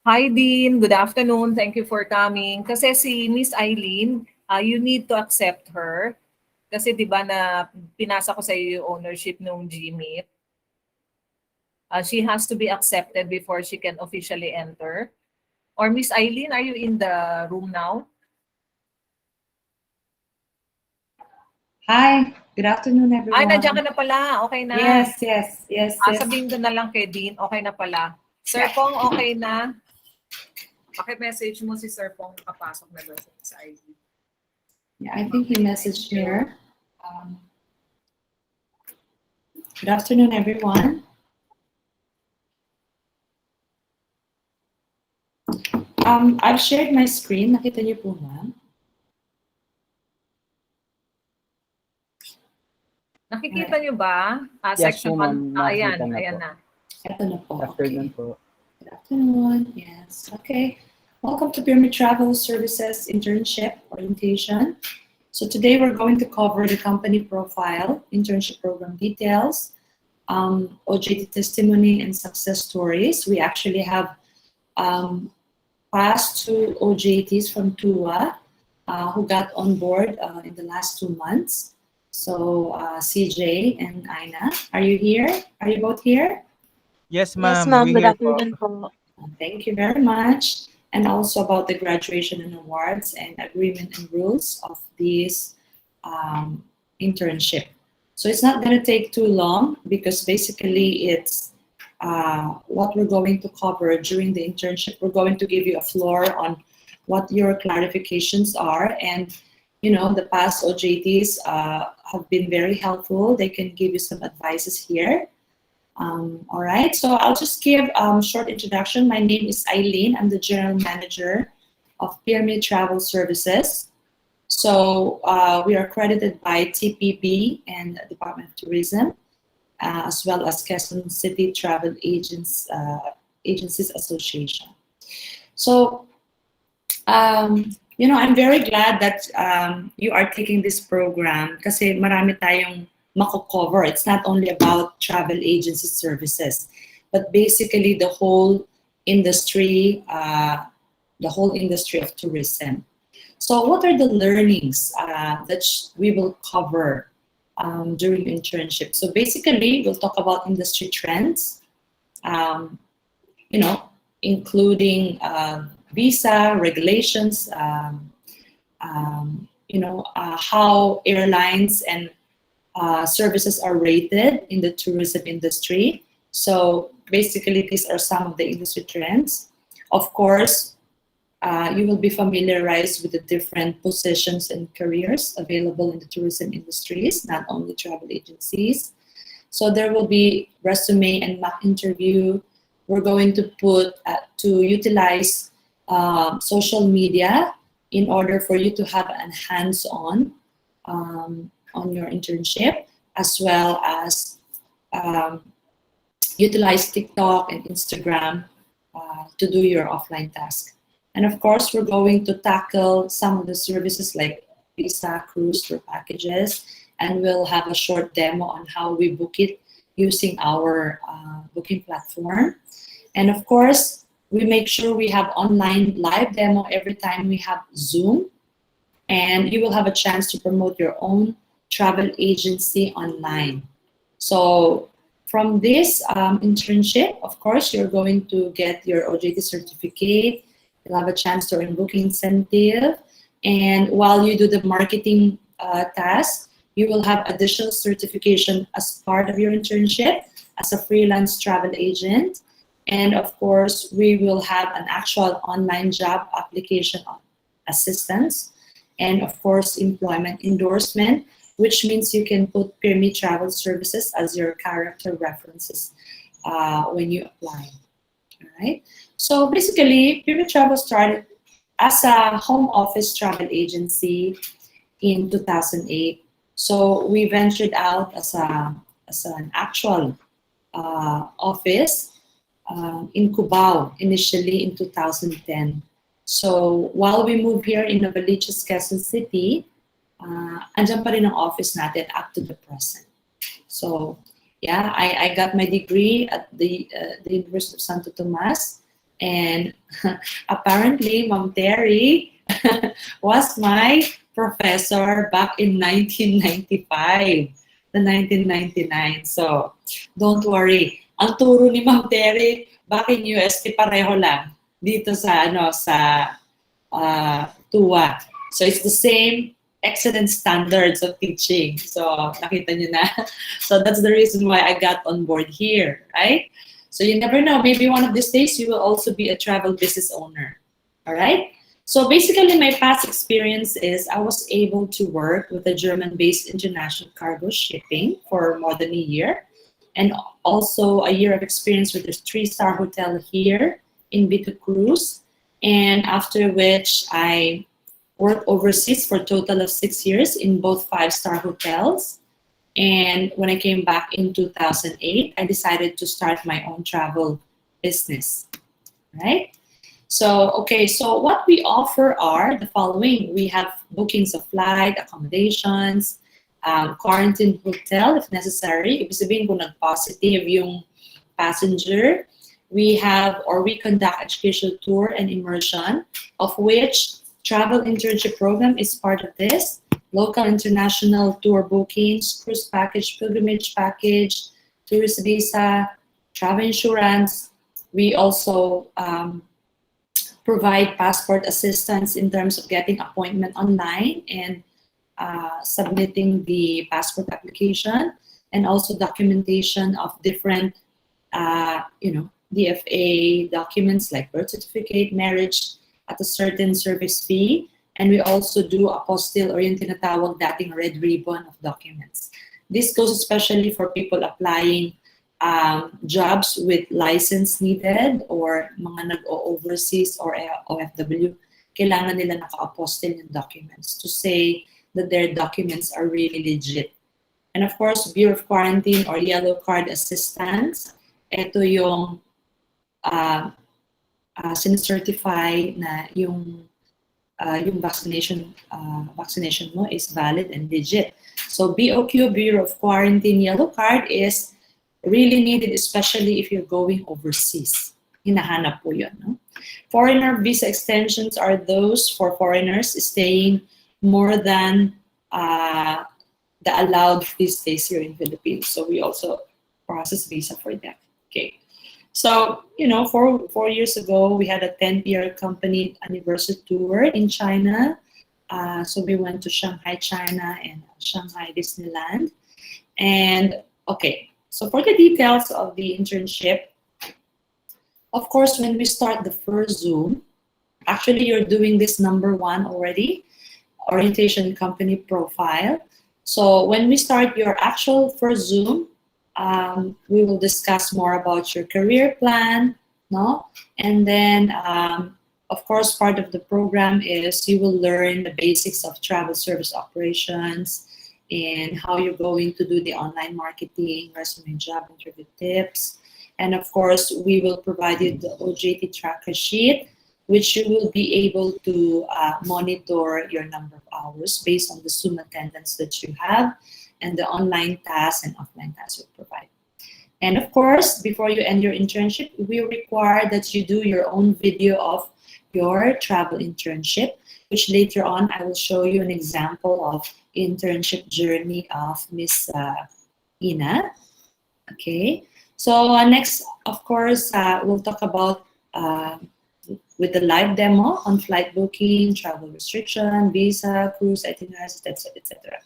Hi, Dean. Good afternoon. Thank you for coming. Kasi si Miss Eileen, you need to accept her. Kasi di ba na pinasa ko sa iyo yung ownership ng GMT. She has to be accepted before she can officially enter. Or Miss Eileen, are you in the room now? Hi, good afternoon, Ay, nandiyan everyone. ka na pala. Okay na. Yes. Sabihin ko na lang kay Dean, okay na pala. Sir Pong, okay na? Paki-message mo si Sir Pong nakapasok na doon sa Miss Eileen. Yeah, I think he messaged here. Good afternoon, everyone. I've shared my screen. Nakita niyo po, ma'am? Nakikita niyo ba? Yes Section po, 1. ma'am. Ayan, Nakita na ayan po. na. Ito na po. Afternoon Okay. po. Good afternoon. Yes. Okay. Welcome to PIRMI Travel Services Internship Orientation. So today we're going to cover the company profile, internship program details, OJT testimony and success stories. We actually have past two OJTs from TUA who got on board in the last 2 months. So CJ and Aina, are you here? Are you both here? Yes, Yes, ma'am. ma'am. We Good here po. afternoon po. Thank you very much. And also about the graduation and awards and agreement and rules of this internship. So it's not going to take too long because basically it's what we're going to cover during the internship. We're going to give you a floor on what your clarifications are. And, you know, the past OJTs have been very helpful. They can give you some advices here. All right, so I'll just give a short introduction. My name is Eileen. I'm the General Manager of PIRMI Travel Services. So we are accredited by TPB and Department of Tourism, as well as Quezon City Travel Agencies Association. So, you know, I'm very glad that you are taking this program kasi marami tayong mako-cover. It's not only about travel agency services, but basically the whole industry of tourism. So what are the learnings that we will cover during internship? So basically, we'll talk about industry trends, you know, including visa regulations, you know, how airlines and services are rated in the tourism industry. So basically, these are some of the industry trends. Of course, you will be familiarized with the different positions and careers available in the tourism industries, not only travel agencies. So there will be resume and mock interview. We're going to utilize social media in order for you to have an hands-on on your internship, as well as utilize TikTok and Instagram to do your offline task. And of course, we're going to tackle some of the services like visa, cruise, tour packages, and we'll have a short demo on how we book it using our booking platform. And of course, we make sure we have online live demo every time we have Zoom, and you will have a chance to promote your own travel agency online. So from this internship, of course, you're going to get your OJT certificate. You'll have a chance to earn booking incentive. And while you do the marketing task, you will have additional certification as part of your internship as a freelance travel agent. And of course, we will have an actual online job application assistance. And of course, employment endorsement, which means you can put PIRMI Travel Services as your character references when you apply. All right. So basically, PIRMI Travel started as a home office travel agency in 2008. So we ventured out as an actual office in Cubao initially in 2010. So while we moved here in Novaliches, Quezon City, andyan pa rin ang office natin up to the present. So yeah, I got my degree at the University of Santo Tomas. And apparently, Ma'am Terry was my professor back in 1995, the 1999. So, don't worry. Ang turo ni Ma'am Terry back in UST pareho lang dito sa TUA. So, it's the same excellent standards of teaching. So, nakita niyo na. So, that's the reason why I got on board here, right? So you never know, maybe one of these days you will also be a travel business owner, all right? So basically my past experience is I was able to work with a German-based international cargo shipping for more than a year, and also a year of experience with this 3-star hotel here in Bito Cruise, and after which I worked overseas for a total of 6 years in both 5-star hotels. And when I came back in 2008, I decided to start my own travel business, right? So, okay, so what we offer are the following. We have bookings of flight, accommodations, quarantine hotel if necessary. Ibig sabihin kung nag-positive yung passenger, we conduct educational tour and immersion, of which travel internship program is part of this. Local international tour bookings, cruise package, pilgrimage package, tourist visa, travel insurance. We also provide passport assistance in terms of getting appointment online and submitting the passport application, and also documentation of different, DFA documents like birth certificate, marriage at a certain service fee. And we also do apostille or yung tinatawag dating red ribbon of documents. This goes especially for people applying jobs with license needed or mga nag-overseas or OFW. Kailangan nila naka-apostille yung documents to say that their documents are really legit. And of course, Bureau of Quarantine or Yellow Card Assistance. Ito yung sinacertify na yung vaccination mo is valid and legit. So BOQ, Bureau of Quarantine Yellow Card is really needed, especially if you're going overseas. Hinahanap po yun. No? Foreigner visa extensions are those for foreigners staying more than the allowed free stays here in Philippines. So we also process visa for that. Okay. So, 4 years ago, we had a 10-year company anniversary tour in China. So we went to Shanghai, China, and Shanghai Disneyland. And, okay, so for the details of the internship, of course, when we start the first Zoom, actually you're doing this number 1 already, orientation company profile. So when we start your actual first Zoom, we will discuss more about your career plan, no? And then, of course, part of the program is you will learn the basics of travel service operations and how you're going to do the online marketing, resume job interview tips. And of course, we will provide you the OJT tracker sheet, which you will be able to monitor your number of hours based on the Zoom attendance that you have, and the online tasks and offline tasks we provide. And of course, before you end your internship, we require that you do your own video of your travel internship, which later on I will show you an example of internship journey of Miss Ina. Okay, so next, of course, we'll talk about with the live demo on flight booking, travel restriction, visa, cruise itineraries, etc.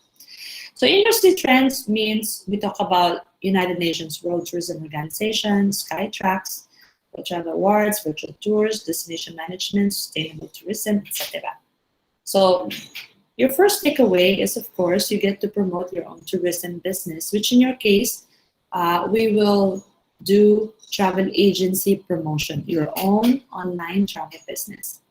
So industry trends means we talk about United Nations World Tourism Organization, Skytrax, World Travel Awards, virtual tours, destination management, sustainable tourism, etc. So your first takeaway is, of course, you get to promote your own tourism business, which in your case, we will do travel agency promotion, your own online travel business.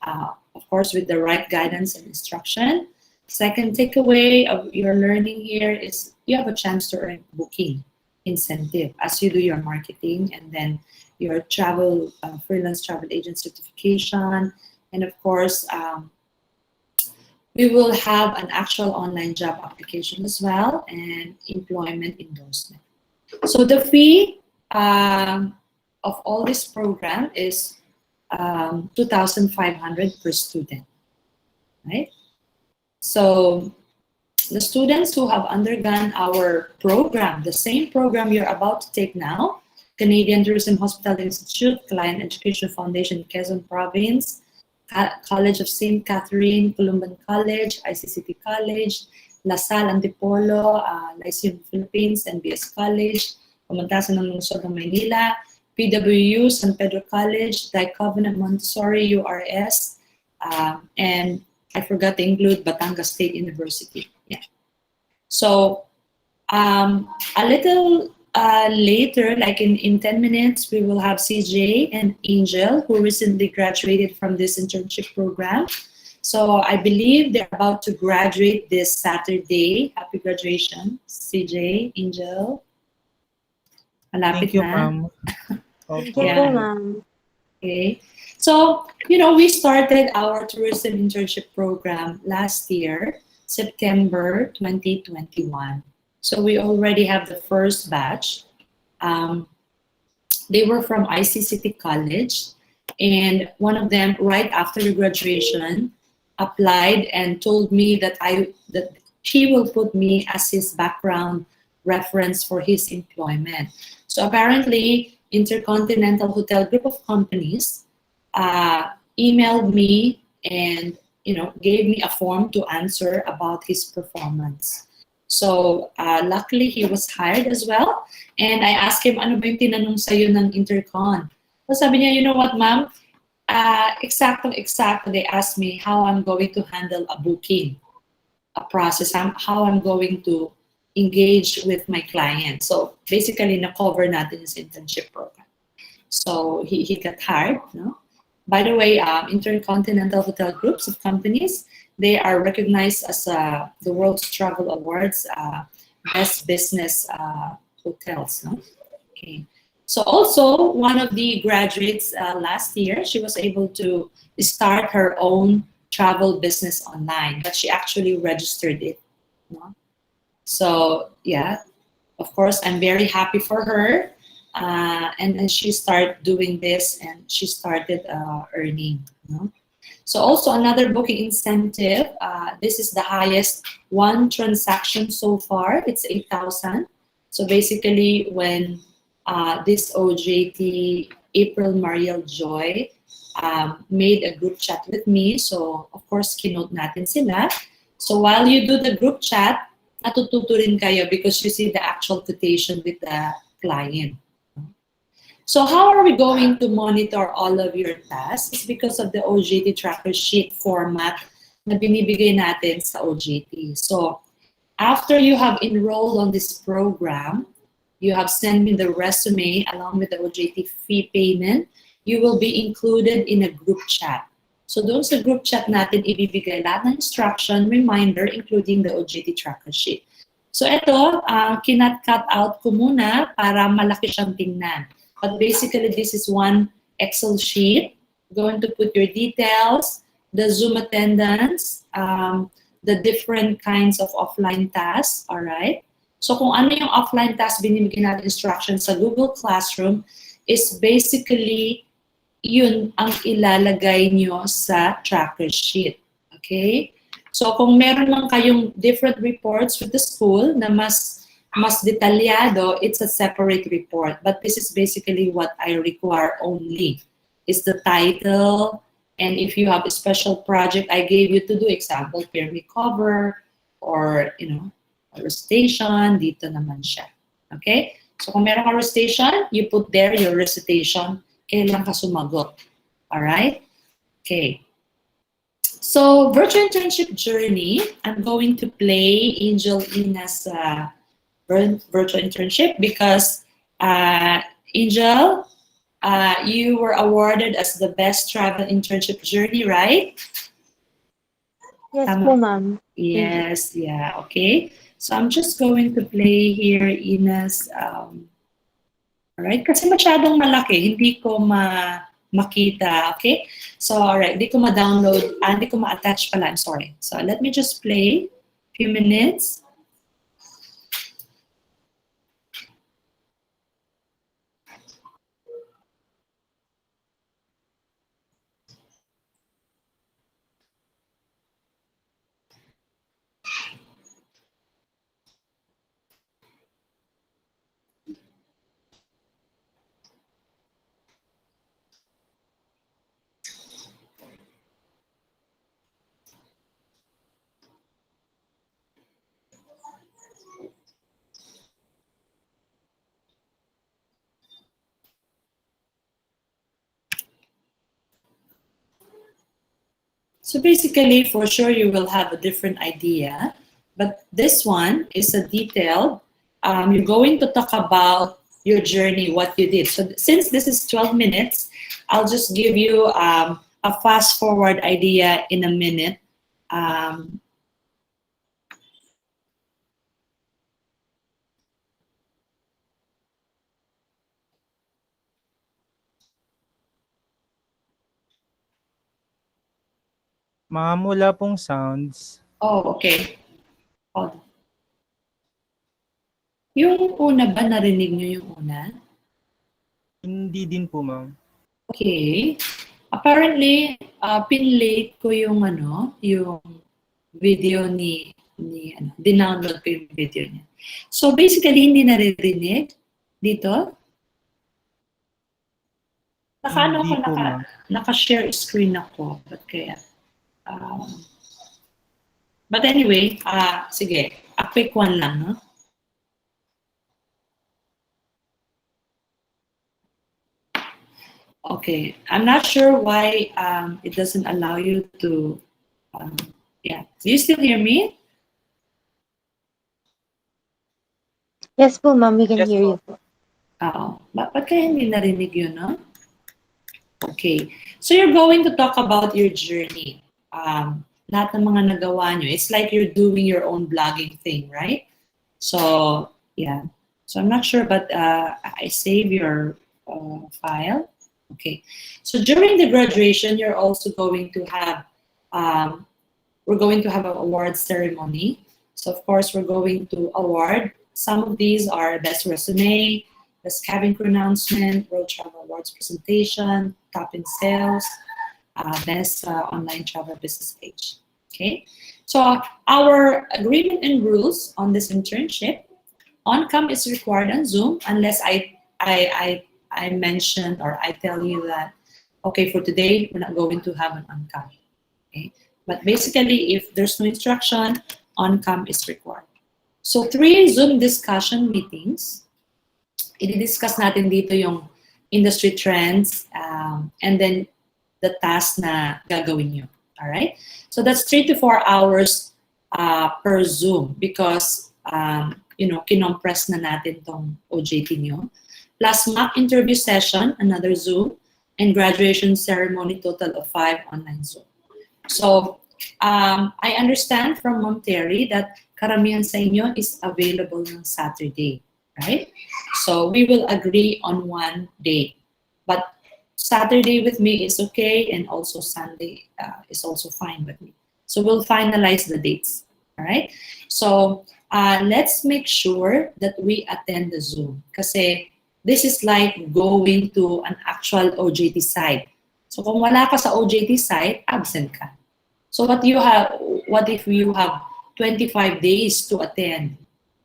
Of course, with the right guidance and instruction. Second takeaway of your learning here is you have a chance to earn booking incentive as you do your marketing, and then your travel freelance travel agent certification, and of course we will have an actual online job application as well and employment endorsement. So the fee of all this program is 2,500 per student, right? So the students who have undergone our program, the same program you're about to take now, Canadian Tourism Hospitality Institute, Client Education Foundation, Quezon Province, College of St. Catherine, Columban College, ICCT College, La Salle Antipolo, Lyceum Philippines, NBS College, Pamantasan ng Lungsod ng Maynila, PWU, San Pedro College, Covenant Montessori, URS, and I forgot to include Batangas State University. Yeah. So a little later, like in 10 minutes, we will have CJ and Angel, who recently graduated from this internship program. So I believe they're about to graduate this Saturday. Happy graduation, CJ, Angel. Thank you, Malapit na. ma'am. Thank you Yeah. po, ma'am. Okay. So, you know, we started our tourism internship program last year, September 2021. So we already have the first batch. They were from ICCT College, and one of them, right after the graduation, applied and told me that he will put me as his background reference for his employment. So apparently, Intercontinental Hotel Group of Companies emailed me and gave me a form to answer about his performance. So luckily he was hired as well, and I asked him, ano ba yung tinanong sa'yo ng Intercon? So sabi niya, you know what, ma'am, exacto they asked me how I'm going to handle a booking, a process, how I'm going to engage with my client. So basically na-cover natin his internship program. So he got hired, no? By the way, Intercontinental Hotel Groups of Companies, they are recognized as the World's Travel Awards Best Business Hotels. No? Okay. So also, one of the graduates last year, she was able to start her own travel business online, but she actually registered it. No? So yeah, of course, I'm very happy for her. And she started doing this, and she started earning. You know? So also another booking incentive. This is the highest one transaction so far. It's 8,000. So basically, when this OJT April Mariel Joy made a group chat with me, so of course kinote natin sila. So while you do the group chat, natututo rin kayo because you see the actual quotation with the client. So how are we going to monitor all of your tasks? It's because of the OJT tracker sheet format na binibigay natin sa OJT. So after you have enrolled on this program, you have sent me the resume along with the OJT fee payment, you will be included in a group chat. So doon sa group chat natin, ibibigay lahat ng instruction, reminder, including the OJT tracker sheet. So ito, kinat-cut out ko muna para malaki siyang tingnan. But basically, this is one Excel sheet. Going to put your details, the Zoom attendance, the different kinds of offline tasks, all right? So kung ano yung offline task binibigyan natin instructions sa Google Classroom is basically yun ang ilalagay nyo sa tracker sheet, okay? So kung meron lang kayong different reports with the school na mas detalyado, it's a separate report. But this is basically what I require only. Is the title, and if you have a special project I gave you to do, example, PIRMI cover, or, a recitation, dito naman siya. Okay? So kung meron ka recitation, you put there your recitation, kailan ka sumagot. Alright? Okay. So, virtual internship journey, I'm going to play Angel Ina's virtual internship because Angel, you were awarded as the best travel internship journey, right? Yes po, ma'am. Yes, yeah, okay. So I'm just going to play here Ina's, alright, kasi masyadong malaki, hindi ko makita, okay? So, alright, hindi ko ma-download, hindi ko ma-attach pala, I'm sorry. So let me just play a few minutes. So basically, for sure, you will have a different idea. But this one is a detailed. You're going to talk about your journey, what you did. So since this is 12 minutes, I'll just give you a fast forward idea in a minute. Ma'am, wala pong sounds. Oh, okay. Hold on. Yung una ba, narinig nyo yung una? Hindi din po, ma'am. Okay. Apparently, pinlate ko yung yung video dinownload ko yung video niya. So basically, hindi naririnig dito. Hindi po, ma'am. Naka-share screen ako. But kaya, but anyway, sige, a quick one lang, no? Okay, I'm not sure why it doesn't allow you to, yeah. Do you still hear me? Yes po, ma'am. We can Yes hear po. you po. Ba't kaya hindi narinig yun, no? Okay, so you're going to talk about your journey. Lahat ng mga nagawa nyo. It's like you're doing your own blogging thing, right? So, yeah. So I'm not sure, but I save your file. Okay, so during the graduation, you're also going to have, we're going to have an award ceremony. So of course, we're going to award. Some of these are best resume, best cabin crew announcement, World Travel Awards presentation, top in sales, best online travel business page. Okay, so our agreement and rules on this internship: on-cam is required on Zoom unless I mentioned or I tell you that, okay, for today, we're not going to have an on-cam. Okay? But basically, if there's no instruction, on-cam is required. So 3 Zoom discussion meetings. I-discuss natin dito yung industry trends and then the task na gagawin nyo. All right? So that's 3 to 4 hours per Zoom because, kinompress na natin tong OJT nyo. Plus mock interview session, another Zoom, and graduation ceremony, total of 5 online Zoom. So I understand from Ma'am Terry that karamihan sa inyo is available on Saturday, right? So we will agree on one day. But Saturday with me is okay, and also Sunday is also fine with me. So we'll finalize the dates, all right? So let's make sure that we attend the Zoom kasi this is like going to an actual OJT site. So kung wala ka sa OJT site, absent ka. So what if you have 25 days to attend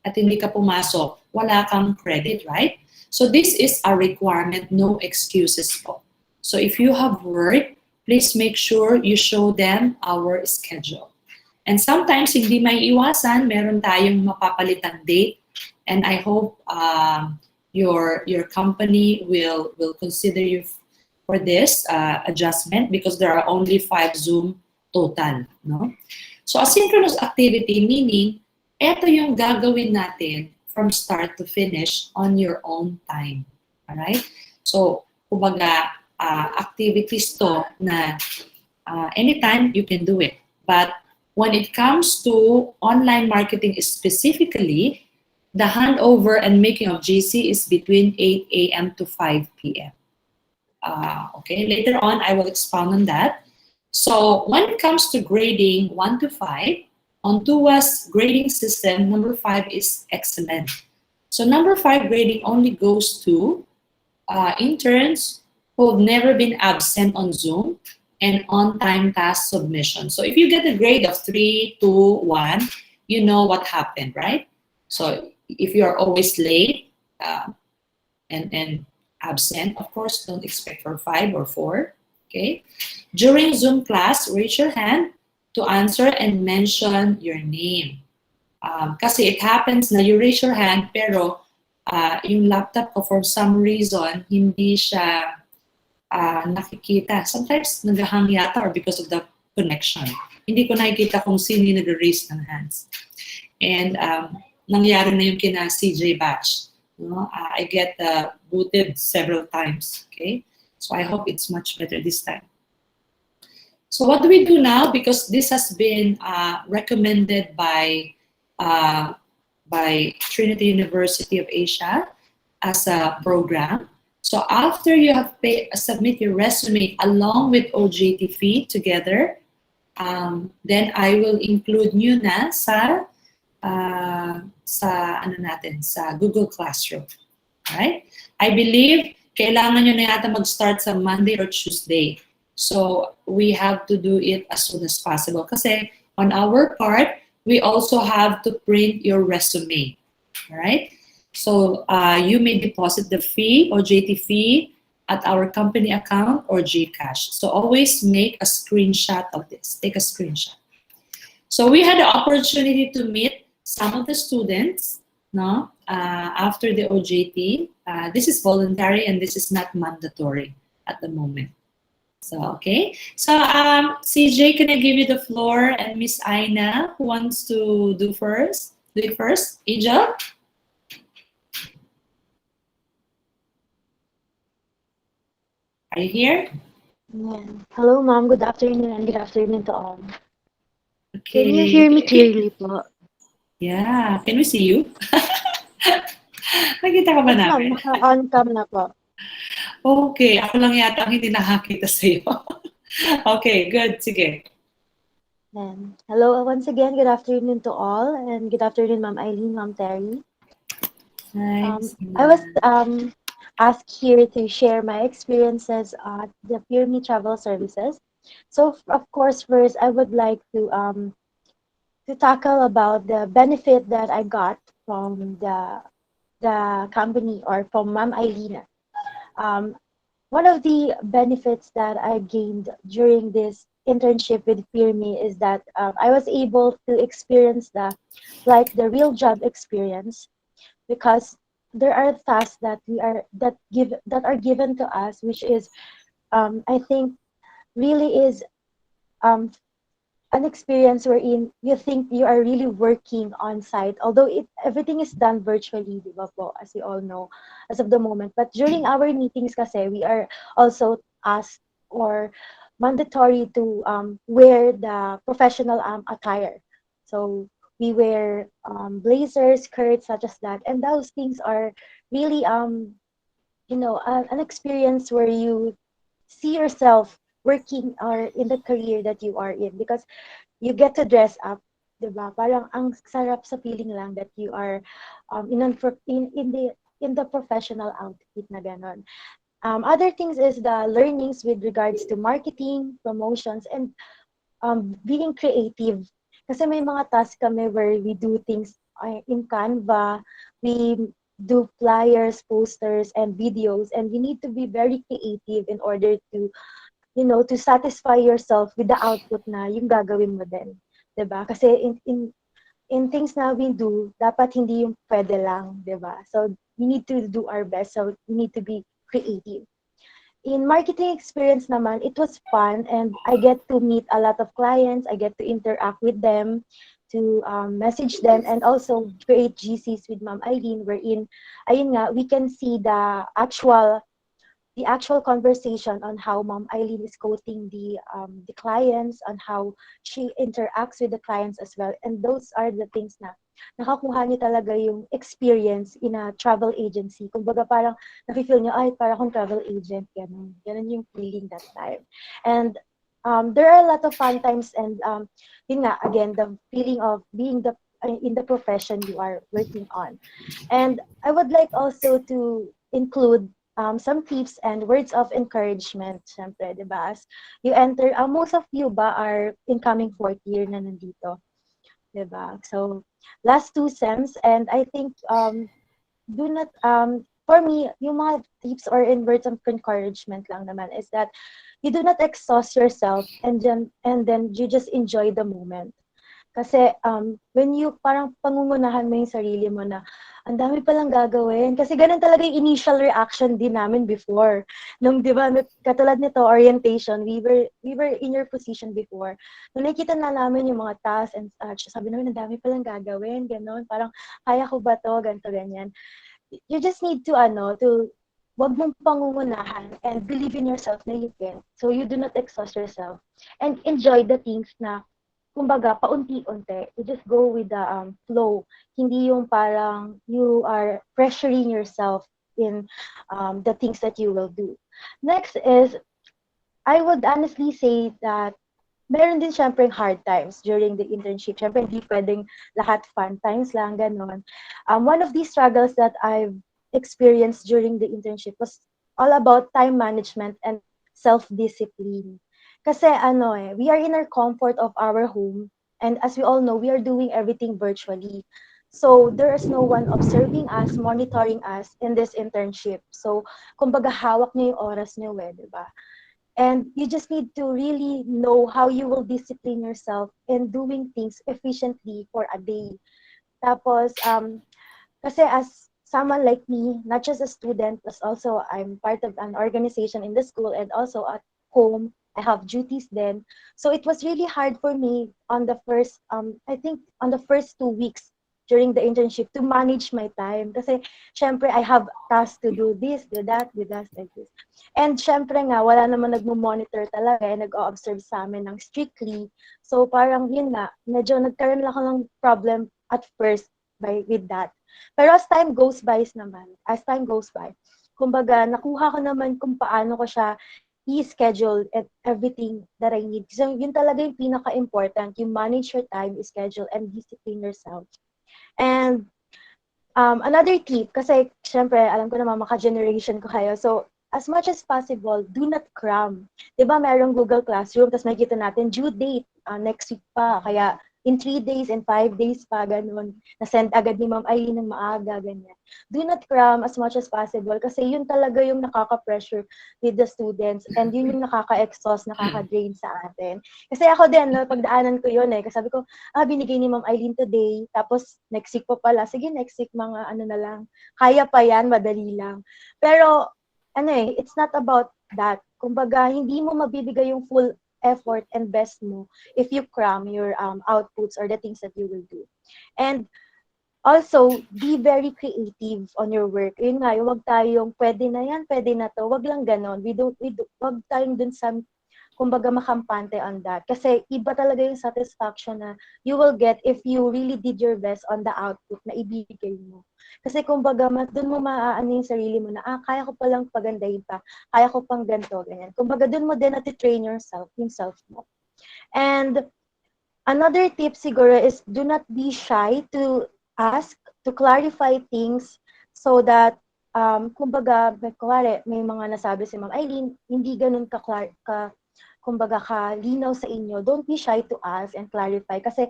at hindi ka pumasok, wala kang credit, right? So this is a requirement, no excuses po. So if you have work, please make sure you show them our schedule. And sometimes hindi may iwasan, meron tayong mapapalitang date, and I hope your company will consider you for this adjustment because there are only 5 Zoom total, no? So asynchronous activity meaning ito yung gagawin natin from start to finish on your own time. All right? So kumbaga activities to na anytime you can do it. But when it comes to online marketing specifically, the handover and making of GC is between 8 a.m. to 5 p.m. Okay, later on I will expound on that. So when it comes to grading 1 to 5, on TUA's grading system, number 5 is excellent. So number 5 grading only goes to interns who have never been absent on Zoom and on-time task submission. So if you get a grade of 3, 2, 1, you know what happened, right? So if you're always late and absent, of course, don't expect for 5 or 4, okay? During Zoom class, raise your hand to answer and mention your name. Kasi it happens na you raise your hand, pero yung laptop ko for some reason, hindi siya nakikita. Sometimes nag-hang yata or because of the connection. Hindi ko nakikita kung sino yung nag-raise ng hands. And nangyari na yung kina CJ batch. No? I get booted several times. Okay, so I hope it's much better this time. So what do we do now? Because this has been recommended by Trinity University of Asia as a program. So after you have submit your resume along with OJT fee together, then I will include nyo na sa Google Classroom. Alright? I believe kailangan nyo na yata mag-start sa Monday or Tuesday. So we have to do it as soon as possible. Kasi on our part, we also have to print your resume. Alright? So you may deposit the fee, OJT fee, at our company account or GCash. So always make a screenshot of this. Take a screenshot. So we had the opportunity to meet some of the students, no, after the OJT. This is voluntary and this is not mandatory at the moment. So, okay. So, CJ, can I give you the floor? And Miss Aina, who wants to do it first? Angel? Are you here? Yeah. Hello, ma'am. Good afternoon and good afternoon to all. Okay. Can you hear me clearly po? Yeah. Can we see you? Nakita ka ba Yes, ma'am. namin? Naka-on cam na po. Okay. Ako lang yata ang hindi nakakita sa'yo. Okay. Good. Sige. Hello, once again, good afternoon to all, and good afternoon, Ma'am Eileen, Ma'am Terry. Nice. I was asked here to share my experiences at the PIRMI Travel Services. So, of course, first, I would like to tackle about the benefit that I got from the company or from Ma'am Eileen. One of the benefits that I gained during this internship with PIRMI is that I was able to experience the real job experience, because there are tasks that are given to us, which is I think really is an experience wherein you think you are really working on site, although everything is done virtually, di ba po, as you all know, as of the moment. But during our meetings kasi, we are also asked or mandatory to wear the professional attire. So we wear blazers, skirts, such as that. And those things are really, an experience where you see yourself working or in the career that you are in, because you get to dress up, diba? Parang ang sarap sa feeling lang that you are in the professional outfit na ganon. Other things is the learnings with regards to marketing, promotions, and being creative. Kasi may mga tasks kami where we do things in Canva, we do flyers, posters, and videos, and you need to be very creative in order to to satisfy yourself with the output na yung gagawin mo din. 'Di ba? Kasi in things na we do, dapat hindi yung pwede lang, 'di ba? So we need to do our best. So we need to be creative. In marketing experience naman, it was fun, and I get to meet a lot of clients. I get to interact with them, to message them, and also create GCs with Ma'am Eileen, wherein, ayun nga, we can see the actual conversation on how Ma'am Eileen is quoting the clients, on how she interacts with the clients as well. And those are the things na nakakuha niyo talaga yung experience in a travel agency. Kumbaga parang nafe-feel niyo, ay, parang akong travel agent. Ganun. Ganun yung feeling that time. And there are a lot of fun times, and yun nga, again, the feeling of being in the profession you are working on. And I would like also to include some tips and words of encouragement, syempre, di ba? As you enter, most of you ba are incoming fourth year na nandito, di ba? So, last 2 sems, and I think, do not, for me, yung mga tips or in words of encouragement lang naman is that you do not exhaust yourself, and then you just enjoy the moment. Kasi when you parang pangungunahan mo yung sarili mo na ang dami palang gagawin. Kasi ganun talaga yung initial reaction din namin before. Nung, di ba, katulad nito, orientation, we were in your position before. Nung nakikita na namin yung mga tasks and such, sabi namin, ang dami palang gagawin, ganun. Parang, kaya ko ba to, ganito, ganyan. You just need to, wag mong pangungunahan and believe in yourself na you can. So you do not exhaust yourself. And enjoy the things na kumbaga, paunti-unti. You just go with the flow. Hindi yung parang you are pressuring yourself in the things that you will do. Next is, I would honestly say that meron din syempre hard times during the internship. Syempre, hindi pwedeng lahat fun times lang, ganon. One of these struggles that I've experienced during the internship was all about time management and self-discipline. Kasi we are in our comfort of our home, and as we all know, we are doing everything virtually. So there is no one observing us, monitoring us in this internship. So kumbaga hawak niyo yung oras niyo, di ba? And you just need to really know how you will discipline yourself in doing things efficiently for a day. Tapos, kasi as someone like me, not just a student, but also I'm part of an organization in the school and also at home, I have duties then. So it was really hard for me on the first, I think on the first 2 weeks during the internship to manage my time. Kasi syempre I have tasks to do this, do that, like this. And syempre nga, wala naman nagmo-monitor talaga and nag-o-observe sa amin ng strictly. So parang yun nga, medyo nagkaroon lang ako ng problem at first with that. Pero as time goes by, kumbaga, nakuha ko naman kung paano ko siya i-schedule and everything that I need. So, yun talaga yung pinaka-important, you manage your time, schedule, and discipline yourself. And another tip, kasi syempre, alam ko naman, maka-generation ko kayo. So, as much as possible, do not cram. Diba, merong Google Classroom, tapos makikita natin, due date, next week pa. Kaya, in 3 days and 5 days pa, ganun. Na-send agad ni Ma'am Aileen ng maaga, ganyan. Do not cram as much as possible kasi yun talaga yung nakaka-pressure with the students and yun yung nakaka-exhaust, nakaka-drain sa atin. Kasi ako din, pagdaanan ko yun kasi sabi ko, binigay ni Ma'am Aileen today, tapos next week pa pala, sige next week mga na lang, kaya pa yan, madali lang. Pero, it's not about that. Kumbaga, hindi mo mabibigay yung full effort and best mo if you cram your outputs or the things that you will do. And also, be very creative on your work. Yun nga, wag tayong pwede na yan, pwede na to. Wag lang ganon. Wag tayong dun sa, kumbaga, makampante on that. Kasi iba talaga yung satisfaction na you will get if you really did your best on the output na ibibigay mo. Kasi kumbaga, dun mo maaano yung sarili mo na, kaya ko palang pagandahin pa, kaya ko pang ganito, ganyan. Kumbaga, dun mo din nati-train yourself, yung self mo. And another tip siguro is do not be shy to ask, to clarify things so that, kumbaga, may mga nasabi si Ma'am Aileen, hindi ganun kumbaga kalinaw sa inyo. Don't be shy to ask and clarify kasi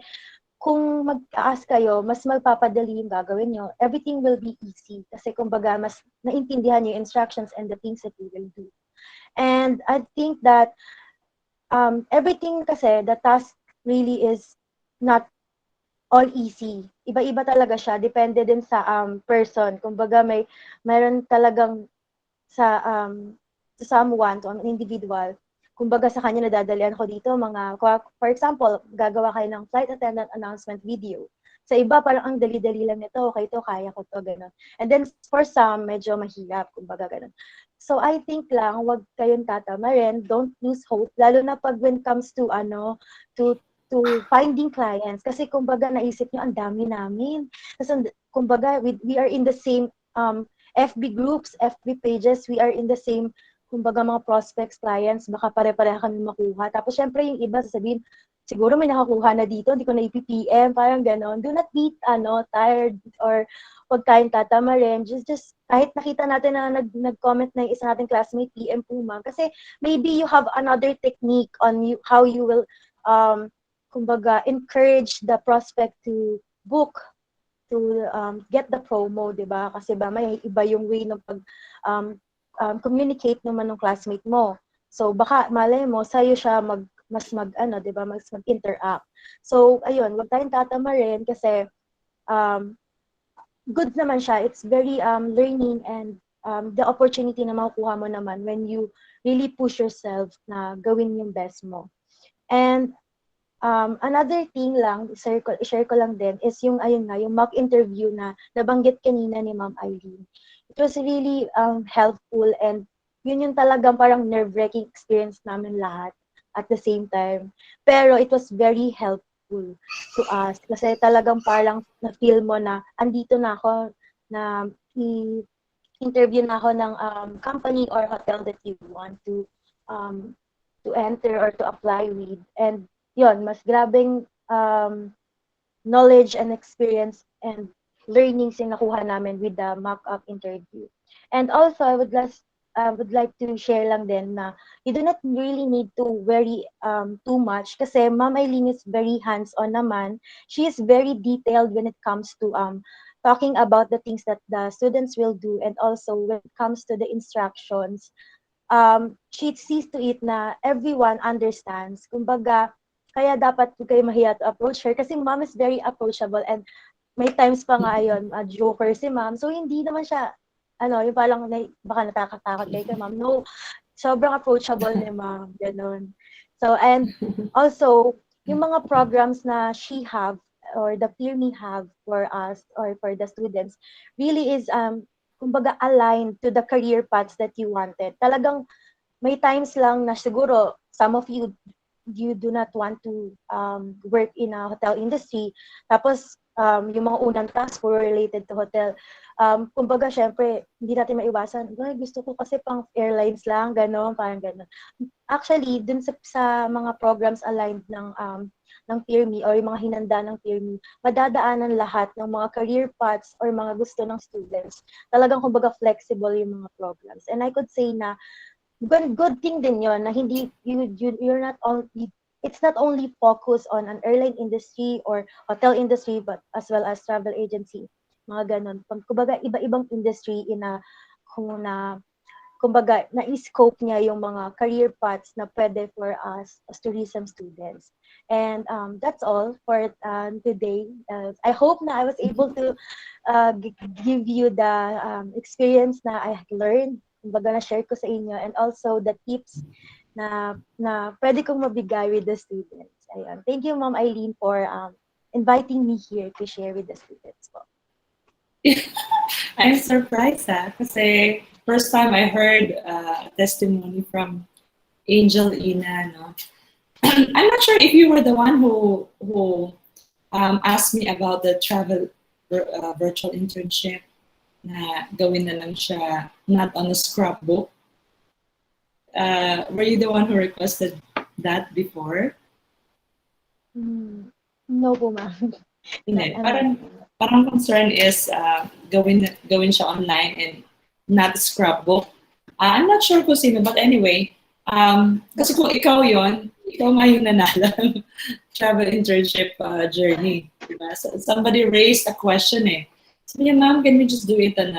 kung mag-ask kayo, mas magpapadali yung gagawin nyo. Everything will be easy kasi kumbaga mas naintindihan nyo yung instructions and the things that you will do. And I think that everything kasi, the task really is not all easy. Iba-iba talaga siya. Depende din sa person. Kumbaga mayroon talagang sa someone, to an individual, kumbaga sa kanya nadadalian ko dito, for example, gagawa kayo ng flight attendant announcement video. Sa iba, parang ang dali-dali lang nito, okay to, kaya ko to, gano'n. And then, for some, medyo mahirap, kumbaga gano'n. So, I think lang, wag kayong tatamarin, don't lose hope, lalo na pag when it comes to, to finding clients. Kasi, kumbaga, naisip nyo, ang dami namin. Kasi, kumbaga, we are in the same FB groups, FB pages, we are in the same, kumbaga mga prospects, clients, baka pare-pareha kami makuha. Tapos syempre yung iba sasabihin, siguro may nakakuha na dito, hindi ko na i-PM, parang gano'n. Do not be tired or huwag tayong tatamarin. Just kahit nakita natin na nag-comment na yung isa nating classmate, PM po ma'am. Kasi maybe you have another technique on how you will, kumbaga, encourage the prospect to book, to get the promo, di ba? Kasi may iba yung way ng pag communicate naman ng classmate mo. So, baka malay mo, sa'yo siya ano, 'di ba, mas mag-interact. So, ayun, wag tayong tatamarin kasi good naman siya. It's very learning and the opportunity na makukuha mo naman when you really push yourself na gawin yung best mo. And another thing lang, share ko lang din is yung ayun nga, yung mock interview na nabanggit kanina ni Ma'am Eileen. It was really helpful and yun yung talagang parang nerve-wracking experience namin lahat at the same time. Pero it was very helpful to us kasi talagang parang na-feel mo na andito na ako na interview na ako ng company or hotel that you want to enter or to apply with. And yun, mas grabing knowledge and experience and learnings yung nakuha namin with the mock-up interview. And also, I would like to share lang din na you do not really need to worry too much kasi Ma'am Eileen is very hands-on naman. She is very detailed when it comes to talking about the things that the students will do, and also when it comes to the instructions, she sees to it na everyone understands. Kumbaga, kaya dapat huwag kayo mahiya to approach her kasi Ma'am is very approachable and may times pa nga yun, joker si Ma'am. So, hindi naman siya, yung parang baka natakatakot kayo kay Ma'am. No, sobrang approachable ni Ma'am. Ganun. So, and also, yung mga programs na she have or the PIRMI have for us or for the students really is, kumbaga, aligned to the career paths that you wanted. Talagang may times lang na siguro some of you do not want to work in a hotel industry. Tapos, yung mga unang tasks were related to hotel. Kumbaga, syempre, hindi natin maiwasan. Gusto ko kasi pang airlines lang, gano'n, parang gano'n. Actually, dun sa mga programs aligned ng PIRMI or yung mga hinanda ng PIRMI, madadaanan lahat ng mga career paths or mga gusto ng students. Talagang, kumbaga, flexible yung mga programs. And I could say na good thing din yon na hindi you're not only it's not only focused on an airline industry or hotel industry but as well as travel agency, mga ganon. Kumbaga iba-ibang industry kumbaga na-scope niya yung mga career paths na pwede for us as tourism students. And that's all for today. I hope na I was able to give you the experience na I learned, kumbaga na-share ko sa inyo, and also the tips na pwede kong mabigay with the students. Ayun. Thank you, Ma'am Eileen, for inviting me here to share with the students po. I'm surprised kasi first time I heard a testimony from Angel Ina. No? I'm not sure if you were the one who asked me about the travel virtual internship na gawin na lang siya not on a scrapbook. Were you the one who requested that before? No po, ma'am. Hindi. Parang concern is gawin siya online and not scrapbook. I'm not sure kung sino, but anyway, kasi kung ikaw yon, ikaw nga yung nanalo travel internship journey. Diba? So somebody raised a question Sabi niya, ma'am, can we just do it on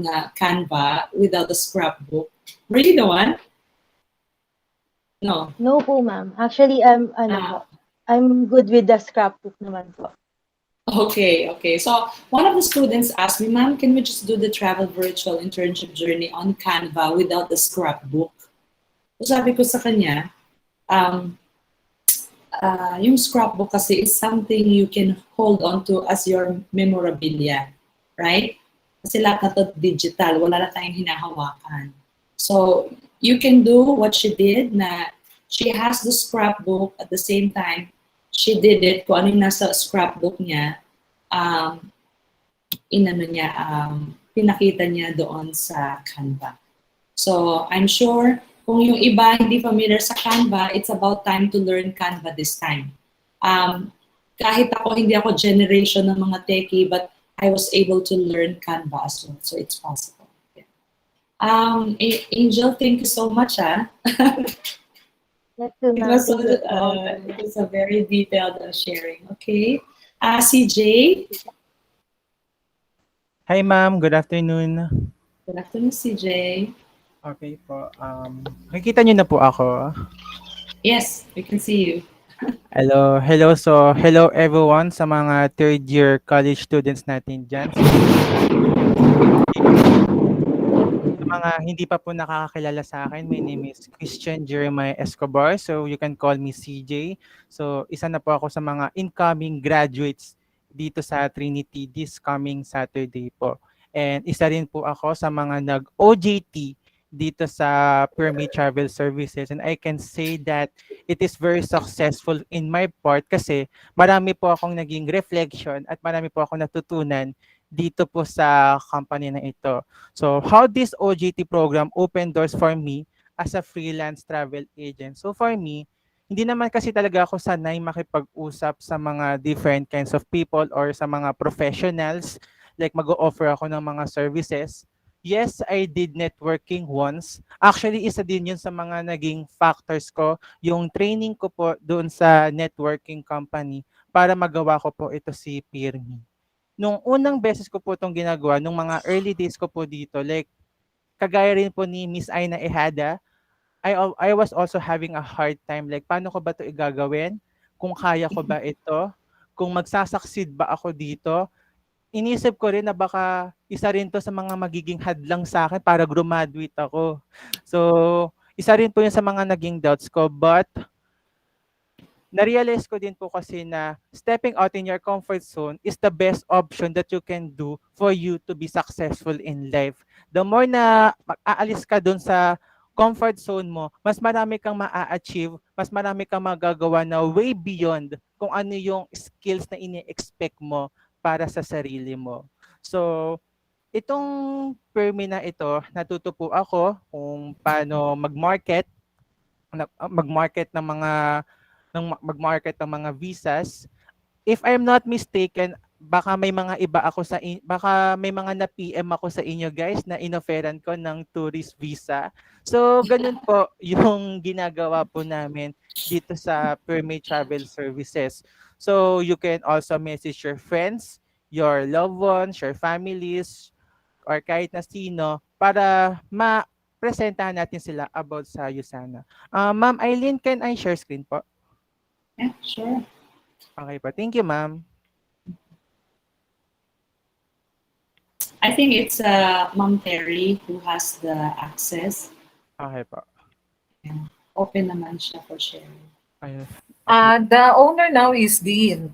a Canva without a scrapbook? Were you the one? No. No po, ma'am. Actually, I'm good with the scrapbook naman po. Okay. So one of the students asked me, ma'am, can we just do the travel virtual internship journey on Canva without the scrapbook? So sabi ko sa kanya, yung scrapbook kasi is something you can hold on to as your memorabilia, right? Kasi lahat na to digital, wala na tayong hinahawakan. So you can do what she did na she has the scrapbook at the same time she did it, kung ano yung nasa scrapbook niya, pinakita niya doon sa Canva. So, I'm sure, kung yung iba hindi familiar sa Canva, it's about time to learn Canva this time. Kahit hindi ako generation ng mga techie, but I was able to learn Canva as well, so it's possible. Angel, thank you so much. It was a very detailed sharing. Okay. CJ. Hi, ma'am. Good afternoon. Good afternoon, CJ. Okay po. Nakikita niyo na po ako. Yes, we can see you. Hello. So, hello everyone sa mga third year college students natin dyan. So, sa mga hindi pa po nakakakilala sa akin, my name is Christian Jeremiah Escobar. So, you can call me CJ. So, isa na po ako sa mga incoming graduates dito sa Trinity this coming Saturday po. And isa rin po ako sa mga nag-OJT dito sa PIRMI Travel Services. And I can say that it is very successful in my part kasi marami po akong naging reflection at marami po akong natutunan dito po sa company na ito. So how this OJT program opened doors for me as a freelance travel agent. So for me, hindi naman kasi talaga ako sanay makipag-usap sa mga different kinds of people or sa mga professionals like mag-o-offer ako ng mga services. Yes, I did networking once. Actually, isa din yun sa mga naging factors ko, yung training ko po doon sa networking company para magawa ko po ito si PIRMI. Nung unang beses ko po itong ginagawa, nung mga early days ko po dito, like kagaya rin po ni Miss Aina Ehada, I was also having a hard time. Like, paano ko ba ito igagawin? Kung kaya ko ba ito? Kung magsasucceed ba ako dito? Inisip ko rin na baka isa rin to sa mga magiging hadlang sa akin para graduate ako. So, isa rin po yun sa mga naging doubts ko. But na-realize ko din po kasi na stepping out in your comfort zone is the best option that you can do for you to be successful in life. The more na aalis ka dun sa comfort zone mo, mas marami kang maa-achieve, mas marami kang magagawa na way beyond kung ano yung skills na ini-expect mo para sa sarili mo. So, itong PIRMI na ito, natuto po ako kung paano mag-market ng mga mag-market ng mga visas. If I'm not mistaken, baka may mga iba ako baka may mga na-PM ako sa inyo guys na inoferan ko ng tourist visa. So ganun po yung ginagawa po namin dito sa PIRMI Travel Services. So you can also message your friends, your loved ones, your families, or kahit na sino para ma-presentahan natin sila about sa USANA. Ma'am Eileen, can I share screen po? Yeah, sure. Okay po. Thank you, ma'am. I think it's Ma'am Terry who has the access. Okay po. And open naman siya for sharing. Ayun. The owner now is Dean.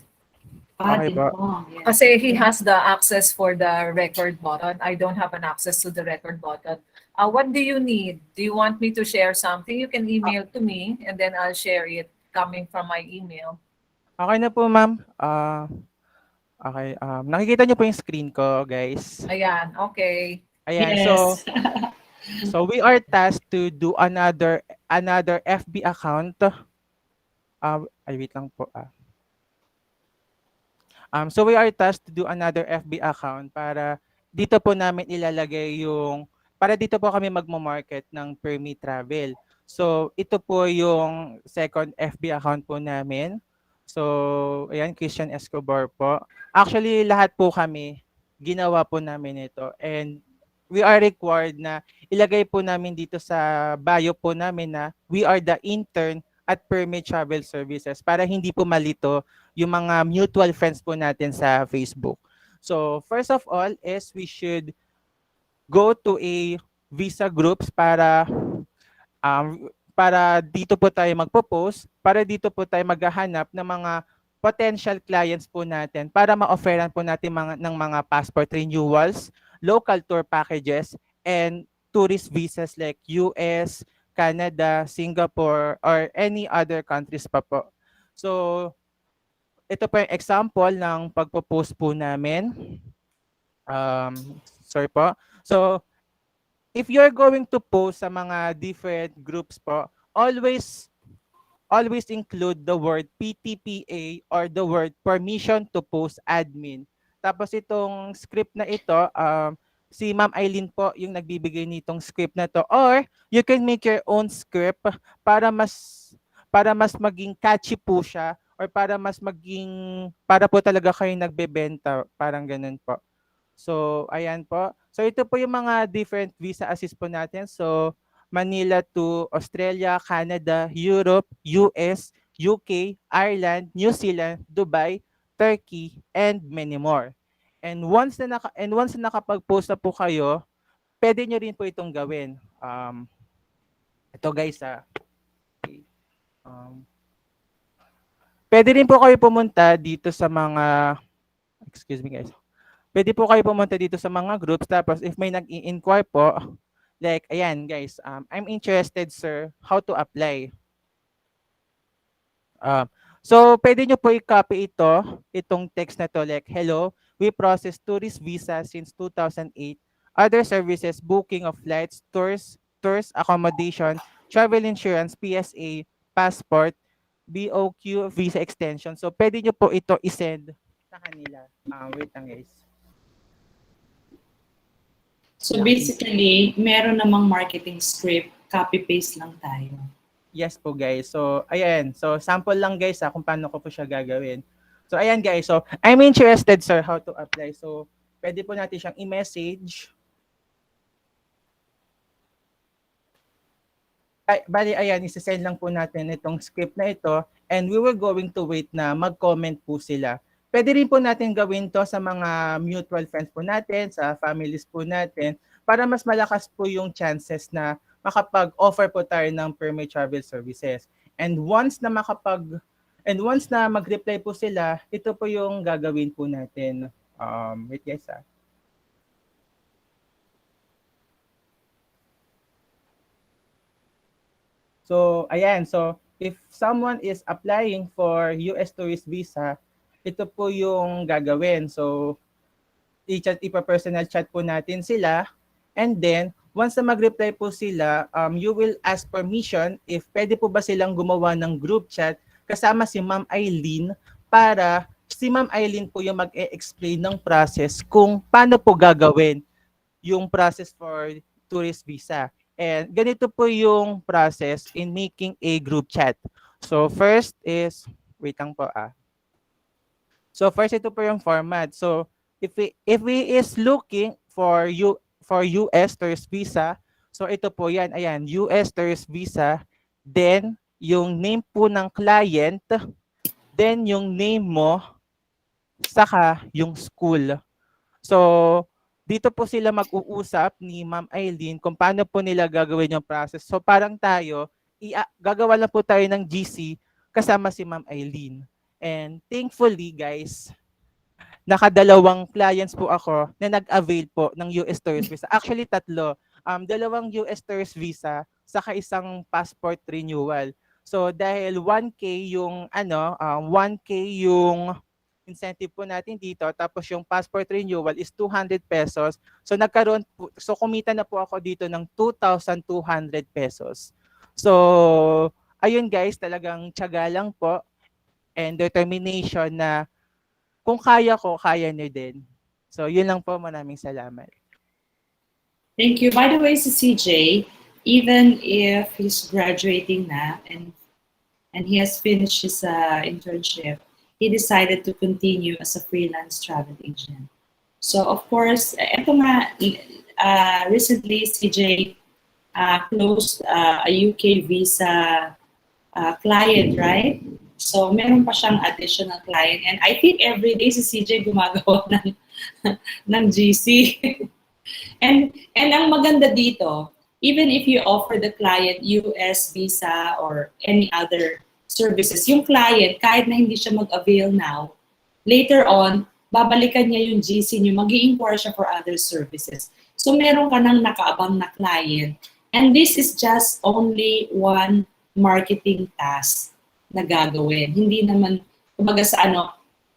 Okay po. Yes. Kasi he has the access for the record button. I don't have an access to the record button. What do you need? Do you want me to share something? You can email to me and then I'll share it coming from my email. Okay na po, ma'am. Okay. Nakikita niyo po yung screen ko, guys. Ayan, okay. Ayan. Yes. So we are tasked to do another FB account. Wait lang po. So we are tasked to do another FB account para dito po namin ilalagay para dito po kami magmo-market ng PIRMI Travel. So ito po yung second FB account po namin. So ayan, Christian Escobar po. Actually lahat po kami ginawa po namin ito and we are required na ilagay po namin dito sa bio po namin na we are the intern at PIRMI Travel Services para hindi po malito yung mga mutual friends po natin sa Facebook. So first of all is we should go to a visa groups para dito po tayo magpo-post, para dito po tayo maghahanap ng mga potential clients po natin para ma-offeran po natin ng mga passport renewals, local tour packages, and tourist visas like US, Canada, Singapore, or any other countries pa po. So, ito po yung example ng pagpo-post po namin. Sorry po. So, if you're going to post sa mga different groups po, always include the word PTPA or the word permission to post admin. Tapos itong script na ito, si Ma'am Eileen po yung nagbibigay nitong script na to, or you can make your own script para mas maging catchy po siya or para po talaga kayo nagbebenta, parang ganun po. So, ayan po. So, ito po yung mga different visa assist po natin. So, Manila to Australia, Canada, Europe, US, UK, Ireland, New Zealand, Dubai, Turkey, and many more. And once na nakapag-post na po kayo, pwede nyo rin po itong gawin. Ito guys, okay. Pwede rin po kayo pumunta dito sa mga, excuse me guys, pwede po kayo pumunta dito sa mga groups, tapos if may nag-i-inquire po, like, ayan guys, I'm interested sir, how to apply? So, pwede nyo po i-copy itong text na to, like, hello, we process tourist visa since 2008, other services, booking of flights, tours, accommodation, travel insurance, PSA, passport, BOQ, visa extension. So, pwede nyo po ito i-send sa kanila. Wait lang guys. So basically, meron namang marketing script, copy-paste lang tayo. Yes po guys. So, ayan. So, sample lang guys kung paano ko po siya gagawin. So, ayan guys. So, I'm interested sir how to apply. So, pwede po natin siyang i-message. Bali, ayan. Isasend lang po natin itong script na ito. And we were going to wait na mag-comment po sila. Pwede rin po natin gawin to sa mga mutual friends po natin, sa families po natin, para mas malakas po yung chances na makapag-offer po tayo ng PIRMI travel services. And once na mag-reply po sila, ito po yung gagawin po natin. Wait guys . So, ayan. So, if someone is applying for US tourist visa, ito po yung gagawin. So, ipa-personal chat po natin sila. And then, once na mag-reply po sila, you will ask permission if pwede po ba silang gumawa ng group chat kasama si Ma'am Eileen, para si Ma'am Eileen po yung mag-e-explain ng process kung paano po gagawin yung process for tourist visa. And ganito po yung process in making a group chat. So first is, wait lang po . So first, ito po yung format. So if we is looking for US tourist visa, so ito po yan, ayan, US tourist visa, then yung name po ng client, then yung name mo, saka yung school. So dito po sila mag-uusap ni Ma'am Eileen kung paano po nila gagawin yung process. So parang tayo, gagawa lang po tayo ng GC kasama si Ma'am Eileen. And thankfully guys, nakadalawang clients po ako na nag-avail po ng US tourist visa. Actually, tatlo. Dalawang US tourist visa saka isang passport renewal. So dahil 1K yung 1K yung incentive po natin dito, tapos yung passport renewal is 200 pesos. So kumita na po ako dito ng 2,200 pesos. So ayun guys, talagang tiyaga lang po and determination na kung kaya ko, kaya niyo din. So, yun lang po. Maraming salamat. Thank you. By the way, si CJ, even if he's graduating na and he has finished his internship, he decided to continue as a freelance travel agent. So, of course, eto nga, recently, CJ closed a UK visa client, right? So, meron pa siyang additional client. And I think every day si CJ gumagawa ng GC. and ang maganda dito, even if you offer the client US visa or any other services, yung client, kahit na hindi siya mag-avail now, later on, babalikan niya yung GC niyo, mag-i-inquire siya for other services. So, meron ka nang nakaabang na client. And this is just only one marketing task na gagawin. Hindi naman, kumbaga sa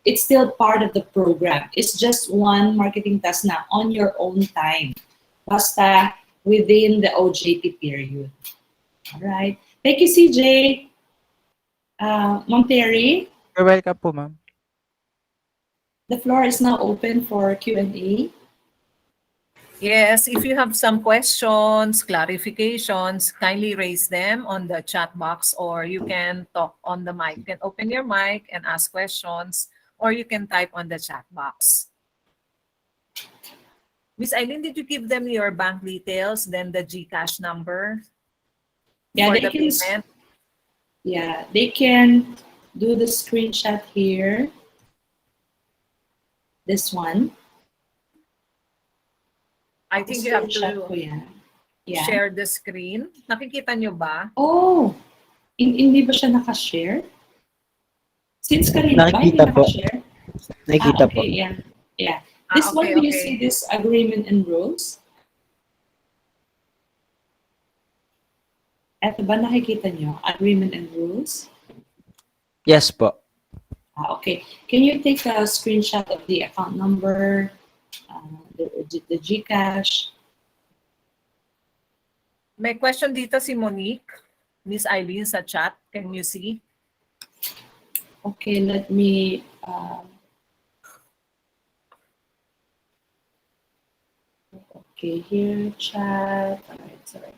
it's still part of the program. It's just one marketing task na on your own time. Basta within the OJT period. Alright. Thank you, CJ. Ma'am Terry? You're welcome po, ma'am. The floor is now open for Q&A. Yes, if you have some questions, clarifications, kindly raise them on the chat box, or you can talk on the mic. You can open your mic and ask questions, or you can type on the chat box. Miss Eileen, did you give them your bank details, then the GCash number? Yeah, for they the can. payment. Yeah, they can do the screenshot here. This one. I think you have Screenshot ko to yan. Yeah. share the screen. Nakikita nyo ba? Oh, hindi ba siya nakashare? Since kanina ba, hindi Nakikita po. nakashare? Nakikita po. Okay, yeah. Yeah. This one, Okay, do you okay. see this agreement and rules? Eto ba, nakikita nyo? Agreement and rules? Yes po. Okay. Can you take a screenshot of the account number, the GCash? May question dito si Monique. Miss Eileen sa chat. Can you see? Okay, let me... okay, here, chat. Alright, sorry.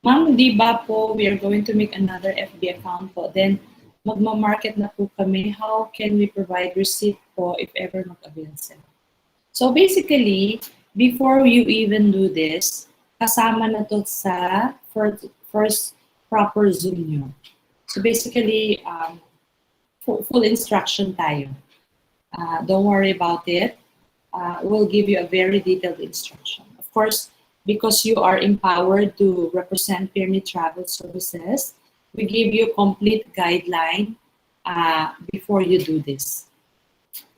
Ma'am, di ba po, we are going to make another FB account po. Then, magma-market na po kami. How can we provide receipt po if ever mag-avail sila? So basically, before you even do this, kasama na to sa first proper Zoom nyo. So basically, full instruction tayo. Don't worry about it. We'll give you a very detailed instruction. Of course, because you are empowered to represent PIRMI Travel Services, we give you complete guideline before you do this.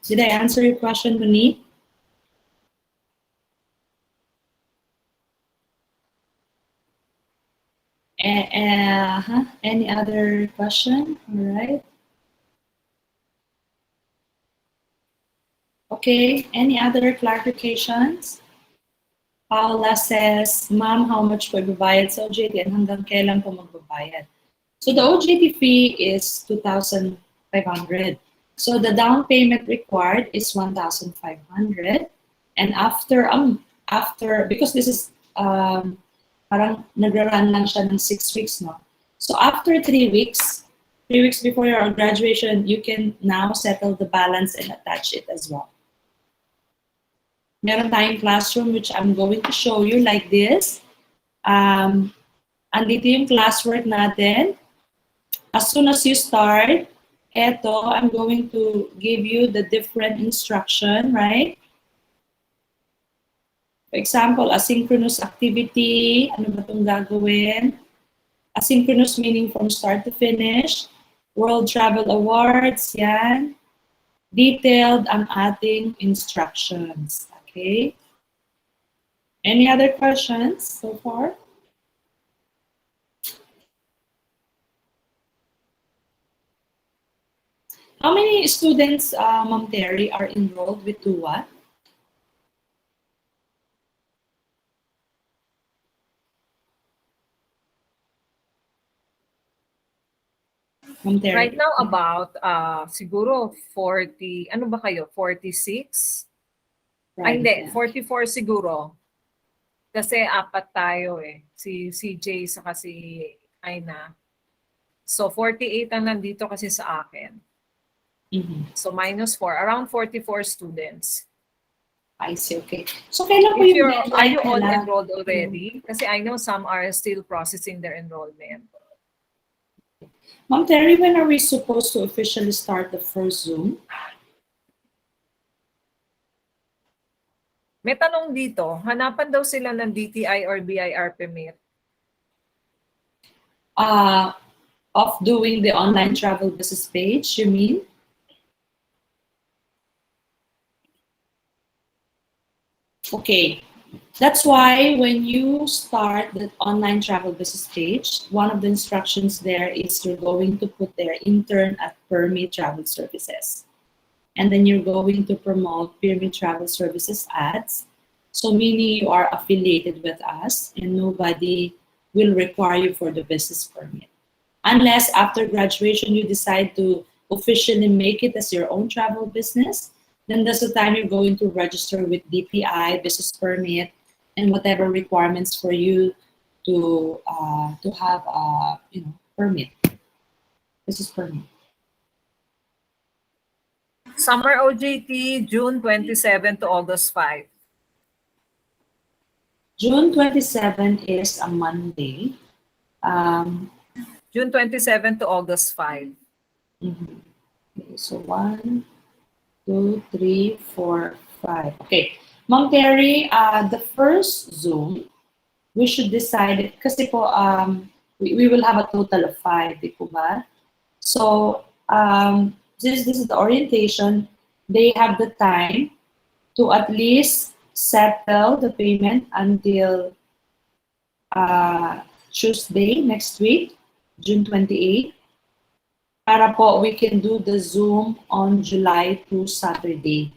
Did I answer your question, Monique? Any other question? All right. Okay, any other clarifications? Paula says, Ma'am, how much po ibabayad sa OJT and hanggang kailan po magbabayad? So the OJT fee is 2,500. So the down payment required is 1,500. And after, because this is, parang nagra-run lang siya ng 6 weeks, no? So after 3 weeks before your graduation, you can now settle the balance and attach it as well. Meron tayong classroom which I'm going to show you like this. Andito yung classwork natin. As soon as you start, eto, I'm going to give you the different instruction, right? For example, asynchronous activity, ano ba itong gagawin? Asynchronous meaning from start to finish. World Travel Awards, yan. Detailed ang ating instructions. Okay? Any other questions so far? How many students, Ma'am Terry, are enrolled with TUWA? Ma'am Terry? Right now about siguro 40, ano ba kayo? 46? Ay, hindi, yeah. 44 siguro. Kasi apat tayo eh. Si CJ saka si Aina. So 48 ang nandito kasi sa akin. So minus 4, around 44 students. I see, okay. So kailan po If yung you're, are deadline you all nila? enrolled already? Kasi I know some are still processing their enrollment. Ma'am Terry, when are we supposed to officially start the first Zoom? May tanong dito, hanapan daw sila ng DTI or BIR permit. Of doing the online travel business page, you mean? Okay, that's why when you start the online travel business page, one of the instructions there is you're going to put their intern at PIRMI Travel Services. And then you're going to promote PIRMI Travel Services ads. So meaning you are affiliated with us and nobody will require you for the business permit. Unless after graduation you decide to officially make it as your own travel business, then that's the time you're going to register with DPI, business permit, and whatever requirements for you to have a permit, business permit. Summer OJT, June 27 to August 5. June 27 is a Monday. June 27 to August 5. Mhm. Okay, so 1, 2, 3, 4, 5. Okay. Ma'am Terry, the first Zoom, we should decide, kasi po, we will have a total of 5, di po ba? So, since this is the orientation, they have the time to at least settle the payment until Tuesday next week, June 28. Para po, we can do the Zoom on July to Saturday.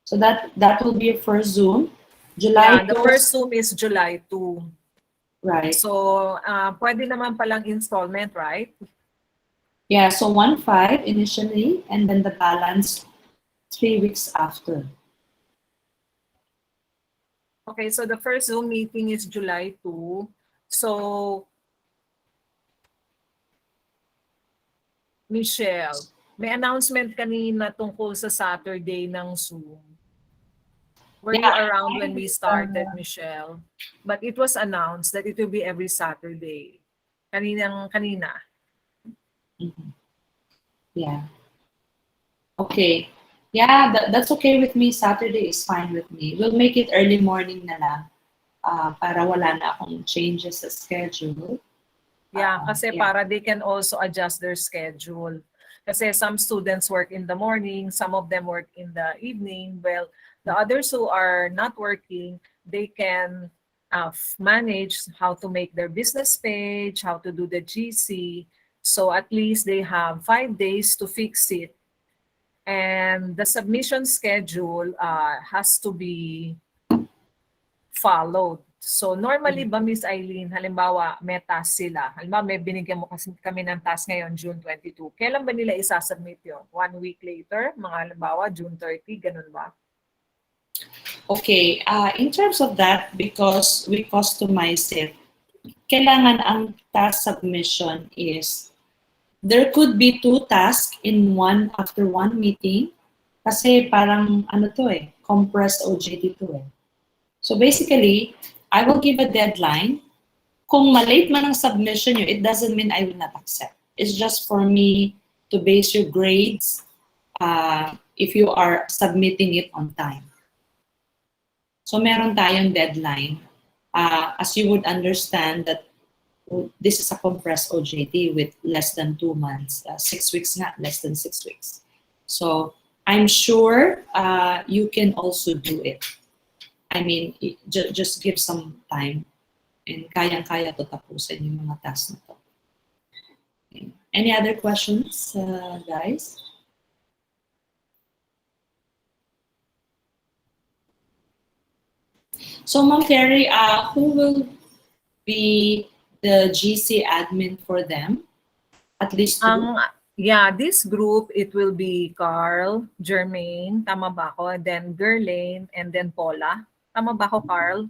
So that will be your first Zoom. July Yeah, the 2, first Zoom is July 2. right? So, pwede naman palang installment, right? Yeah, so 1/5 initially, and then the balance 3 weeks after. Okay, so the first Zoom meeting is July 2. So, Michelle, may announcement kanina tungkol sa Saturday ng Zoom. Were you Yeah, around when we started, Michelle? But it was announced that it will be every Saturday. Kanina. Mhm. Yeah. Okay. Yeah, that's okay with me. Saturday is fine with me. We'll make it early morning na lang para wala na akong changes sa schedule. Yeah, kasi Yeah. para they can also adjust their schedule. Kasi some students work in the morning, some of them work in the evening. Well, the others who are not working, they can manage how to make their business page, how to do the GC. So at least they have 5 days to fix it. And the submission schedule has to be followed. So normally ba, Miss Eileen, halimbawa may task sila, halimbawa may binigyan mo kasi kami ng task ngayon, June 22, kailan ba nila isasubmit yun? 1 week later? Mga halimbawa, June 30, ganun ba? Okay, in terms of that, because we customize it, kailangan ang task submission is, there could be 2 tasks in one after one meeting, kasi parang ano to compressed OJT to So basically, I will give a deadline. Kung malate man ang submission nyo, it doesn't mean I will not accept. It's just for me to base your grades if you are submitting it on time. So meron tayong deadline. As you would understand that this is a compressed OJT with less than 2 months. 6 weeks nga, less than 6 weeks. So I'm sure you can also do it. I mean, just give some time and kayang-kaya to tapusin yung mga tasks na to. Okay. Any other questions, guys? So, Ma'am Terry, who will be the GC admin for them? At least two? Yeah, this group, it will be Carl, Jermaine, tama ba ako? And then Gerlaine, and then Paula. Tama ba ako, Carl?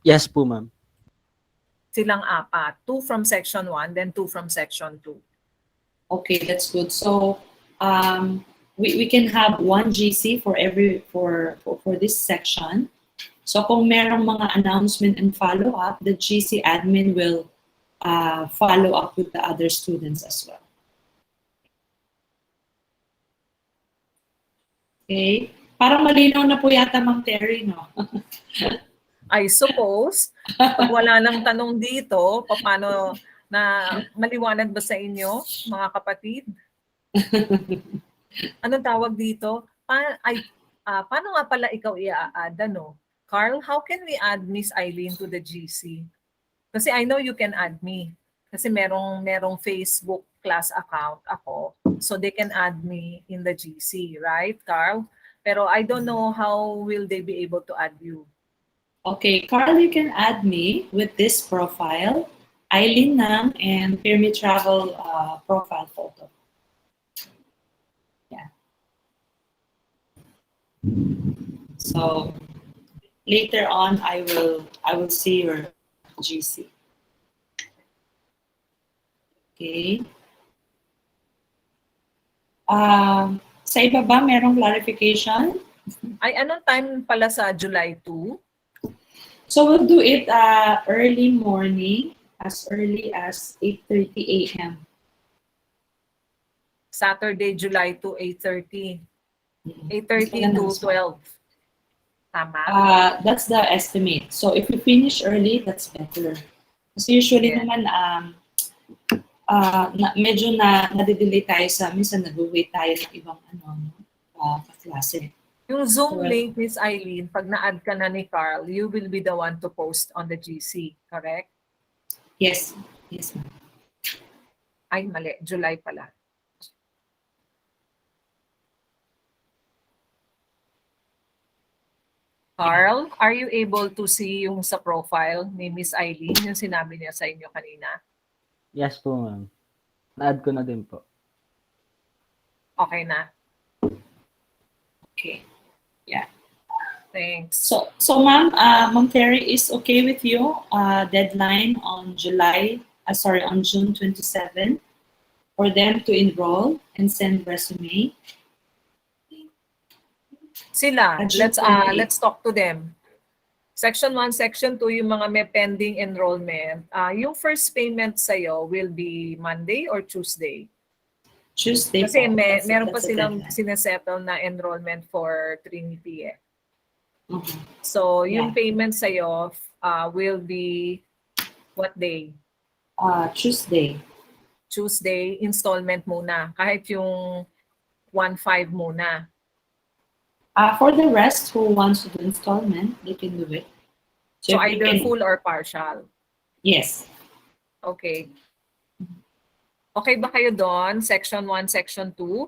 Yes po, ma'am. Silang 4. 2 from section 1, then 2 from section 2. Okay, that's good. So, we can have one GC for this section. So kung merong mga announcement and follow-up, the GC admin will follow up with the other students as well. Okay? Parang malinaw na po yata, Ma'am Terry, no? I suppose, pag wala nang tanong dito, paano na maliwanag ba sa inyo, mga kapatid? Anong tawag dito? Paano nga pala ikaw i-add, ano? Carl, how can we add Miss Eileen to the GC? Kasi I know you can add me. Kasi merong Facebook class account ako. So they can add me in the GC, right, Carl? Pero I don't know how will they be able to add you. Okay, Carl, you can add me with this profile, Eileen Nang, and PIRMI Travel profile photo. Yeah. So later on, I will see your GC. Okay. Sa iba ba merong clarification? Ay, anong time pala sa July 2? So we'll do it early morning, as early as 8:30 a.m. Saturday, July to 8:30. Mas 8:30 maganda to mas 12. Tama? That's the estimate. So if you finish early, that's better. Kasi usually Yeah. naman, medyo nadidelay tayo sa, minsan nag-wait tayo ng ibang kaklase. Yung Zoom Well, link, Miss Eileen, pag na-add ka na ni Carl, you will be the one to post on the GC, correct? yes, yes ma'am. Ay, mali. July pala. Carl, are you able to see yung sa profile ni Miss Eileen, yung sinabi niya sa inyo kanina? Yes po, ma'am. Na-add ko na din po. Okay na. Okay. Yeah. Thanks. So ma'am, Ma'am Terry is okay with you, deadline on on June 27 for them to enroll and send resume. Sila, June 28. let's talk to them. Section 1, Section 2, yung mga may pending enrollment, yung first payment sa'yo will be Monday or Tuesday? Tuesday Kasi po. meron pa That's the silang deadline. sinasettle na enrollment for Trinity eh. Mhm. So, yung Yeah. payment sa'yo will be what day? Tuesday. Tuesday, installment muna. Kahit yung 1.5 muna. For the rest who wants to do installment, they can do it. So, if you either can- full or partial. Yes. Okay. Okay ba kayo doon? Section 1, Section 2?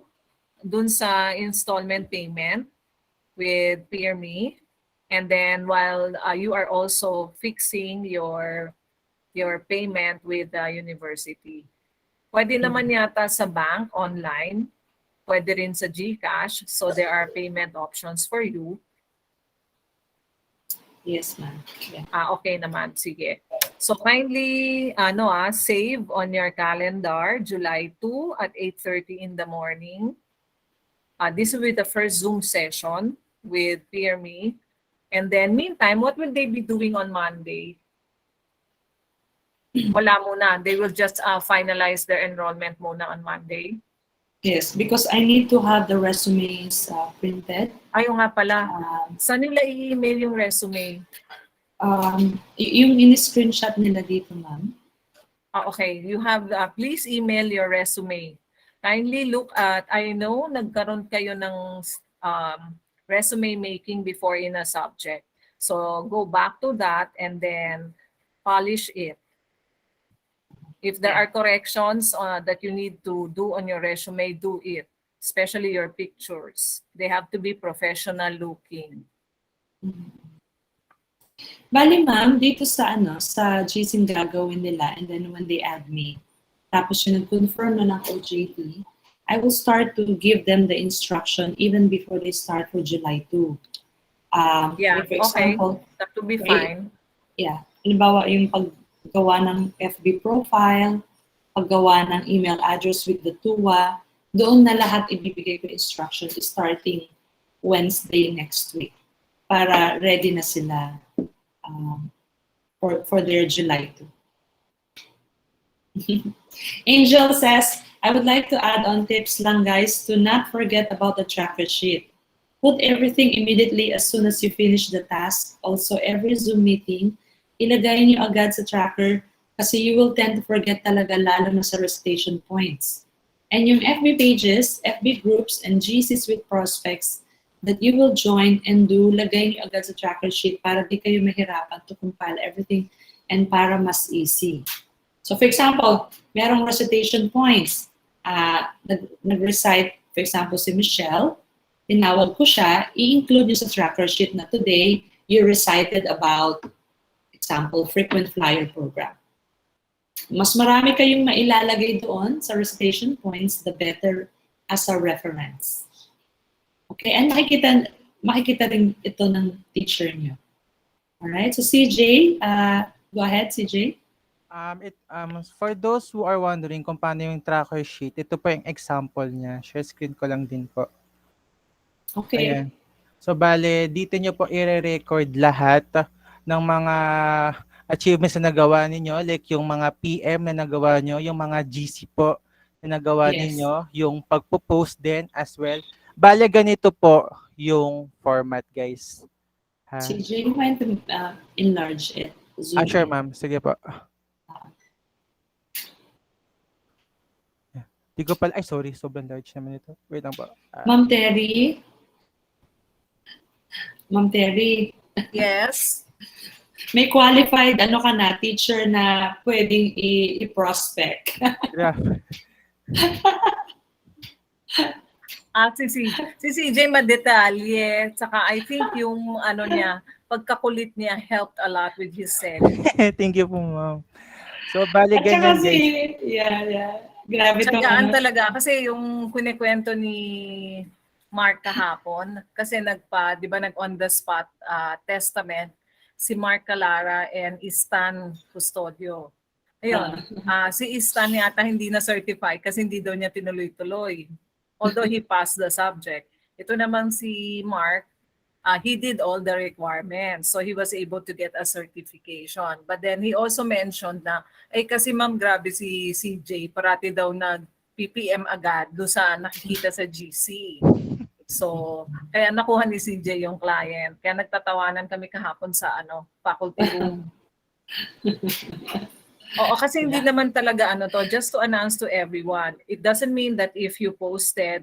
Doon sa installment payment with PIRMI. And then while you are also fixing your payment with the university. Pwede naman yata sa bank online. Pwede rin sa GCash. So there are payment options for you. Yes, ma'am. Yeah. Okay naman. Sige. So kindly save on your calendar July 2 at 8:30 in the morning. This will be the first Zoom session with PIRMI. And then meantime, what will they be doing on Monday? Wala muna. They will just finalize their enrollment muna on Monday. Yes, because I need to have the resumes printed. Ayun nga pala. Um, Saan nila i-email yung resume? Yung in-screenshot nila dito, ma'am. Okay. You have, please email your resume. Kindly look at, I know nagkaroon kayo ng resume making before in a subject. So go back to that and then polish it. If there are corrections that you need to do on your resume, do it. Especially your pictures. They have to be professional looking. Bali, ma'am, dito sa GSIM gagawin nila, and then when they add me, tapos yung nag-confirm na ng OJT, I will start to give them the instruction even before they start for July 2. Yeah, like for example, that will be right. fine. Yeah. Halimbawa, yung paggawa ng FB profile, paggawa ng email address with the TUA, doon na lahat ibibigay ko instruction starting Wednesday next week para ready na sila for their July 2. Angel says, I would like to add on tips lang guys to not forget about the tracker sheet. Put everything immediately as soon as you finish the task. Also, every Zoom meeting, ilagay niyo agad sa tracker kasi you will tend to forget talaga lalo na sa recitation points. And yung FB pages, FB groups, and GCs with prospects that you will join and do, lagay niyo agad sa tracker sheet para di kayo mahirapan to compile everything and para mas easy. So for example, merong recitation points. Nag-recite, for example, si Michelle, tinawag ko siya, i-include niyo sa tracker sheet na today, you recited about, example, frequent flyer program. Mas marami kayong mailalagay doon sa recitation points, the better as a reference. Okay, and makikita rin ito ng teacher niyo. Alright, so CJ, go ahead, CJ. For those who are wondering kung paano yung tracker sheet, ito po yung example niya. Share screen ko lang din po. Okay. Ayan. So, bale, dito nyo po i-record lahat ng mga achievements na nagawa ninyo, like yung mga PM na nagawa nyo, yung mga GC po na nagawa Yes. ninyo, yung pagpo-post din as well. Bale, ganito po yung format, guys. Ha? CJ, you want to enlarge it? Zoom Sure, in. ma'am. Sige po. Di ko pala, ay sorry, sobrang large naman ito. Wait lang po. Ma'am Terry? Ma'am Terry, Yes. may qualified ano ka na, teacher na pwedeng i-prospect. Grabe. Si CJ madetalye. Tsaka I think yung ano niya, pagkakulit niya helped a lot with his selling. Thank you po, ma'am. So, bali At saka ganyan, guys. yeah. Grabe to. Tsagaan talaga kasi yung kunikwento ni Mark kahapon kasi di ba nag on the spot testament si Mark Calara and Istan Custodio. Ayun, si Istan yata hindi na certified kasi hindi daw niya tinuloy-tuloy. Although he passed the subject. Ito naman si Mark, he did all the requirements. So he was able to get a certification. But then he also mentioned na, kasi ma'am, grabe si CJ, parati daw nag-PPM agad do sa nakikita sa GC. So, kaya nakuha ni CJ yung client. Kaya nagtatawanan kami kahapon sa faculty room. Oo, kasi hindi naman talaga just to announce to everyone. It doesn't mean that if you posted,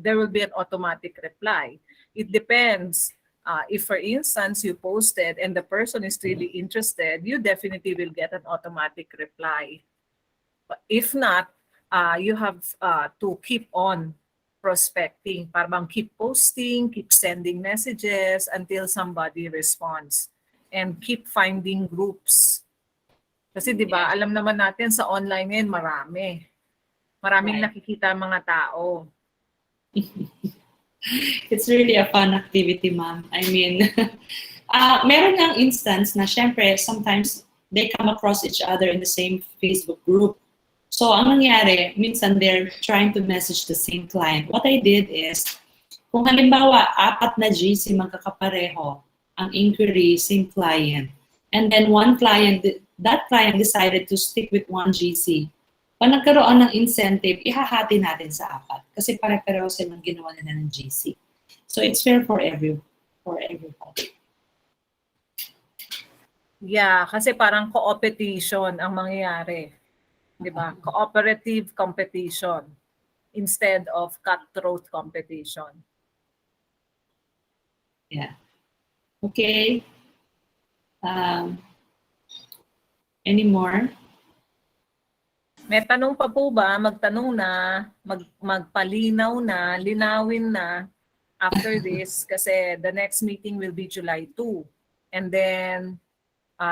there will be an automatic reply. It depends. If, for instance, you posted and the person is really interested, you definitely will get an automatic reply. But if not, you have to keep on prospecting. Parang keep posting, keep sending messages until somebody responds. And keep finding groups. Kasi 'di ba, alam naman natin sa online ngayon maraming nakikita mga tao. It's really a fun activity, ma'am. I mean, meron ng instance na syempre sometimes they come across each other in the same Facebook group. So ang nangyari, minsan they're trying to message the same client. What I did is, kung halimbawa 4 na GC magkakapareho, ang inquiry, same client. And then that client decided to stick with one GC. Pag nagkaroon ng incentive, ihahati natin sa 4 kasi pare-pareho silang ginawa nila ng GC. So it's fair for everybody. Yeah, kasi parang competition ang mangyayari. 'Di ba? Cooperative competition instead of cutthroat competition. Yeah. Okay. Any more? May tanong pa po ba? Magtanong na, magpalinaw na, linawin na after this kasi the next meeting will be July 2. And then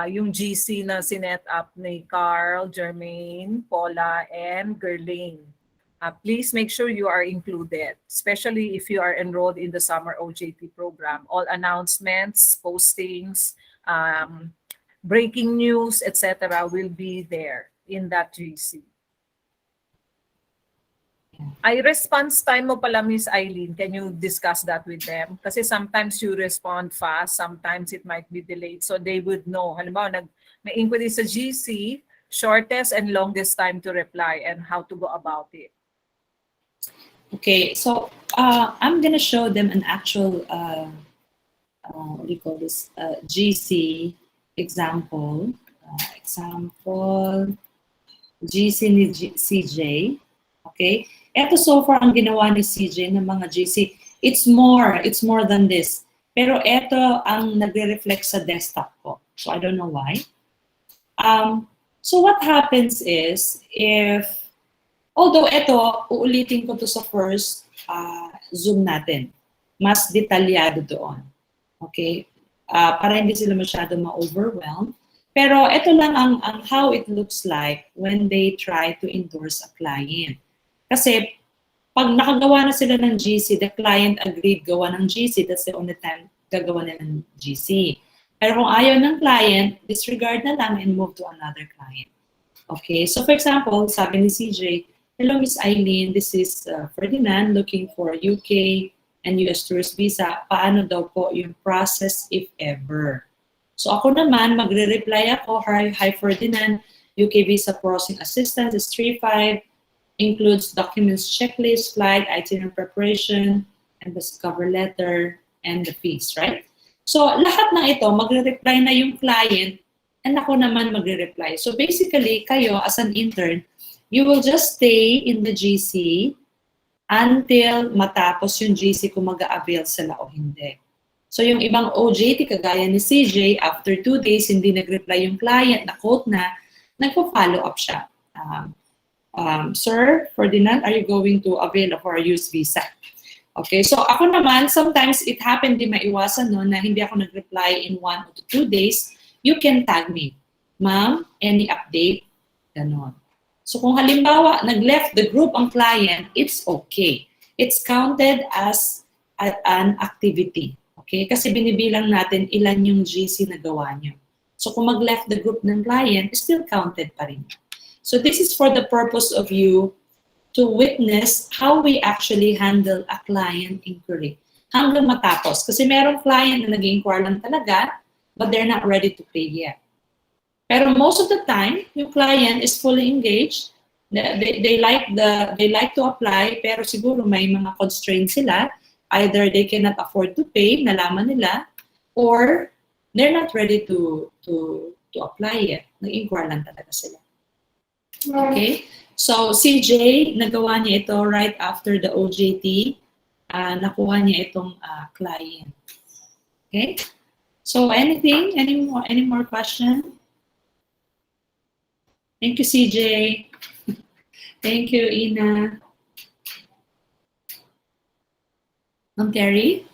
yung GC na sinet up ni Carl, Jermaine, Paula, and Gerlaine. Please make sure you are included, especially if you are enrolled in the summer OJT program. All announcements, postings, breaking news, etc. will be there in that GC. Ay, response time mo pala, Miss Eileen. Can you discuss that with them? Kasi sometimes you respond fast, sometimes it might be delayed. So they would know. Halimbawa, may inquiry sa GC, shortest and longest time to reply and how to go about it. Okay, so I'm gonna show them an actual, what do you call this, GC example. GC ni CJ. Okay, eto so far ang ginawa ni CJ ng mga GC. It's more than this. Pero eto ang nagre-reflect sa desktop ko. So I don't know why. So what happens is, although ito, uulitin ko to sa first Zoom natin. Mas detalyado doon. Okay? Para hindi sila masyado ma-overwhelm. Pero ito lang ang how it looks like when they try to endorse a client. Kasi pag nakagawa na sila ng GC, the client agreed gawa ng GC, that's the only time gagawa nila ng GC. Pero kung ayaw ng client, disregard na lang and move to another client. Okay, so for example, sabi ni CJ, hello Miss Eileen, this is Ferdinand looking for UK and US tourist visa. Paano daw po yung process if ever? So ako naman, magre-reply ako, Hi Ferdinand, UK Visa Processing Assistance is 3.5, includes documents checklist, flight, itinerary preparation, embassy cover letter, and the fees, right? So lahat ng ito, magre-reply na yung client, and ako naman magre-reply. So basically, kayo as an intern, you will just stay in the GC until matapos yung GC kung mag-a-avail sila o hindi. So yung ibang OJT, kagaya ni CJ, after 2 days, hindi nag-reply yung client, na-quote na, nagpo-follow up siya. Sir Ferdinand, are you going to avail of our youth visa? Okay, so ako naman, sometimes it happened, di maiwasan no, na hindi ako nag-reply in 1 to 2 days, you can tag me. Ma'am, any update? Ganon. So kung halimbawa, nag-left the group ang client, it's okay. It's counted as an activity. Okay? Kasi binibilang natin ilan yung GC na gawa nyo. So kung mag-left the group ng client, it's still counted pa rin. So this is for the purpose of you to witness how we actually handle a client inquiry hanggang matapos. Kasi merong client na nag-inquire lang talaga, but they're not ready to pay yet. Pero most of the time, yung client is fully engaged. They like to apply, pero siguro may mga constraints sila. Either they cannot afford to pay, nalaman nila, or they're not ready to apply yet. Nag-inquire lang talaga sila. Okay? So, CJ, nagawa niya ito right after the OJT. Nakuha niya itong client. Okay? So, any more question? Thank you, CJ. Thank you, Ina. Ma'am Terry?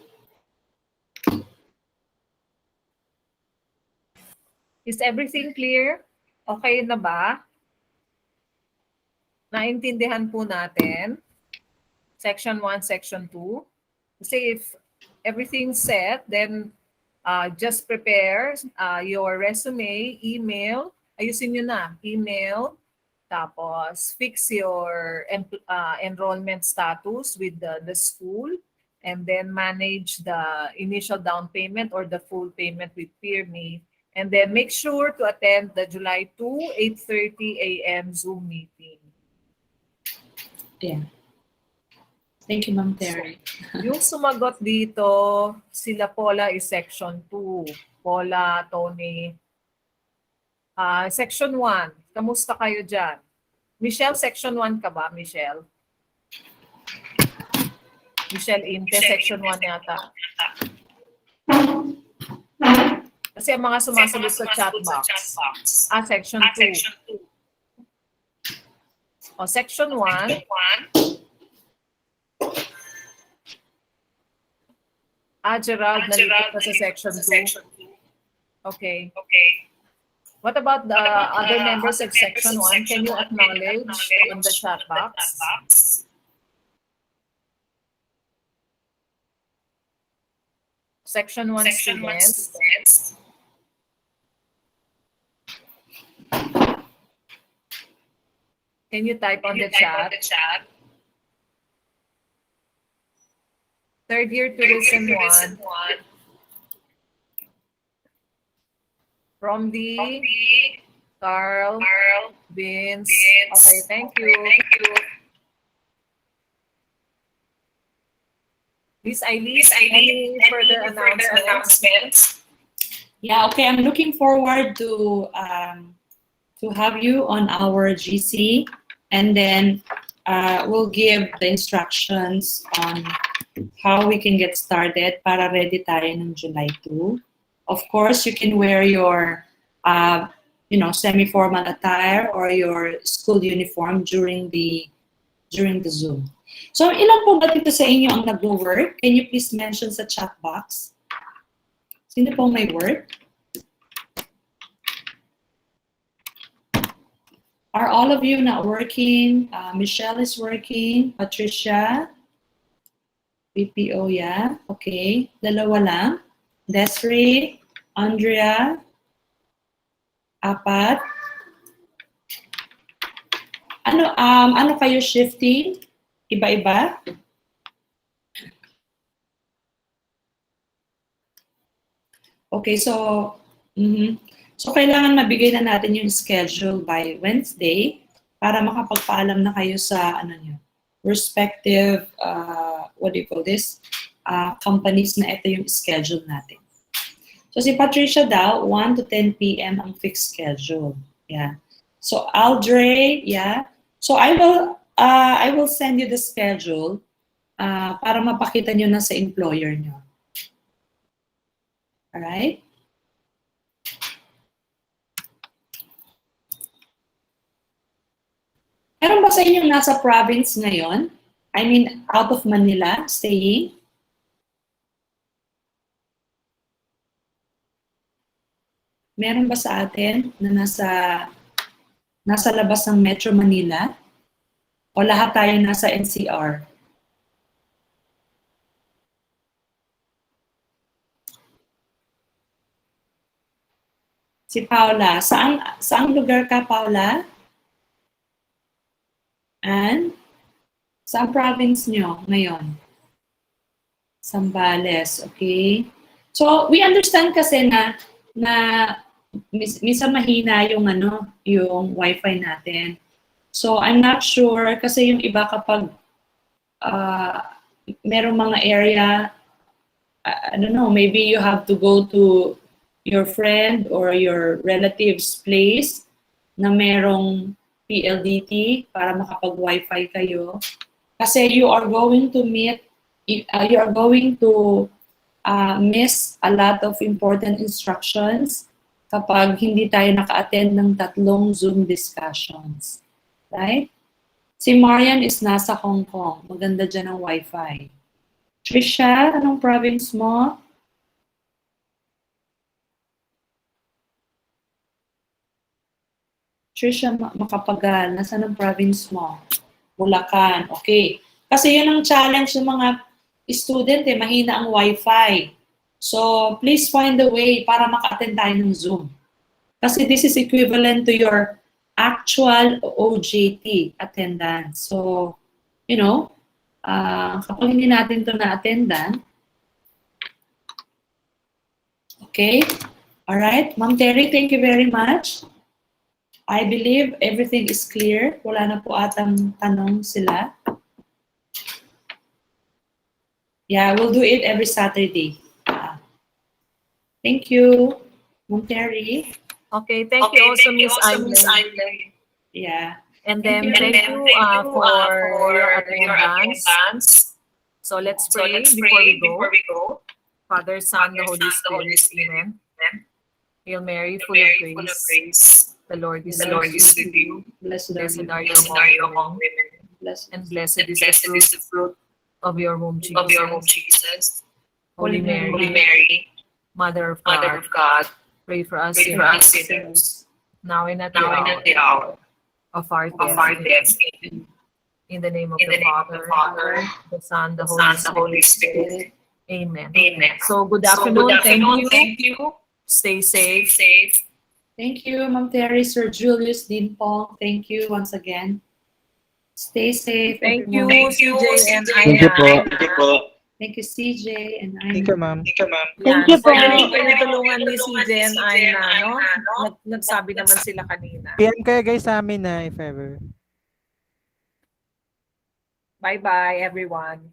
Is everything clear? Okay na ba? Naintindihan po natin? Section 1, Section 2. Kasi if everything's set, then just prepare your resume, email. Ayusin nyo na. Email. Tapos fix your enrollment status with the school. And then manage the initial down payment or the full payment with PIRMI. And then make sure to attend the July 2, 8:30 a.m. Zoom meeting. Yeah. Thank you, Ma'am Terry. Yung sumagot dito, sila Paula is Section 2. Paula, Tony. Section 1, kamusta kayo dyan? Michelle, Section 1 ka ba, Michelle? Michelle Inte, Section 1 yata. Kasi ang mga sumasagot sa chat box. Section 2. O, Section 1. Gerald, nalipot na sa Section 2. Okay. What about the other members of Section 1? Can you acknowledge in the chat box? Section 1 students. Can you type on the chat? Third year tourism 1. From the Carl, Vince. Okay, thank you. Miss Eileen, any further announcements? Yeah, okay. I'm looking forward to have you on our GC, and then we'll give the instructions on how we can get started para ready tayo ng July 2. Of course, you can wear your semi-formal attire or your school uniform during the Zoom. So, ilan po ba dito sa inyo ang nag-work? Can you please mention sa chat box? Sino po may work? Are all of you not working? Michelle is working. Patricia? BPO, yeah. Okay. Dalawa lang. Desiree, Andrea, apat. Ano kayo shifting? Iba-iba? Okay, so Mhm. So, kailangan mabigay na natin yung schedule by Wednesday para makapagpaalam na kayo sa ano nyo, respective, what do you call this, companies na ito yung schedule natin. So, si Patricia daw, 1 to 10 p.m. ang fixed schedule. Yeah. So, Aldre, yeah. So, I will send you the schedule para mapakita nyo na sa employer nyo. Alright? Meron ba sa inyong nasa province ngayon? I mean, out of Manila, staying? Meron ba sa atin na nasa labas ng Metro Manila? O lahat tayo nasa NCR? Si Paula, saang lugar ka, Paula? And saan province nyo ngayon? Zambales, okay? So, we understand kasi na minsan mahina yung yung wifi natin. So, I'm not sure kasi yung iba kapag merong mga area, I don't know, maybe you have to go to your friend or your relative's place na merong PLDT para makapag-wifi kayo. Kasi you are going to miss a lot of important instructions kapag hindi tayo naka-attend ng 3 Zoom discussions. Right? Si Marian is nasa Hong Kong. Maganda dyan ang wifi. Trisha, anong province mo? Trisha Makapagal, nasaan ang province mo? Bulacan, okay. Kasi yun ang challenge ng mga student, mahina ang wifi. So, please find a way para maka-attend tayo ng Zoom. Kasi this is equivalent to your actual OJT attendance. So, you know, kapag hindi natin ito na-attendan, okay? Alright, Ma'am Terry, thank you very much. I believe everything is clear. Wala na po atang tanong sila. Yeah, we'll do it every Saturday. Thank you, Ma'am Terry. Okay, thank you also, Miss Aileen. Yeah. And then thank you for your attendance. So let's pray before we go. Father, Son, the Holy Spirit. Amen. Hail Mary, full of grace. The Lord is with you. Blessed Blessed are are you you among women, Blessed. and blessed is the fruit of your womb, Jesus. Holy Mary, Mother of God, pray for us sinners, now and at the hour of our death. In the name of the Father, the Son, the Holy Spirit. Amen. So good afternoon. Thank you. Stay safe. Thank you, Ma'am Terry, Sir Julius, Dean Paul. Thank you once again. Stay safe. Thank you, everyone. CJ and Thank you po. Thank you, CJ and I. Thank you, ma'am. Yan. Thank you po. Pwede kayo tulungan ni CJ and Aina, no? Nagsabi naman sila kanina. PM kayo guys sa amin na if ever. Bye-bye, everyone.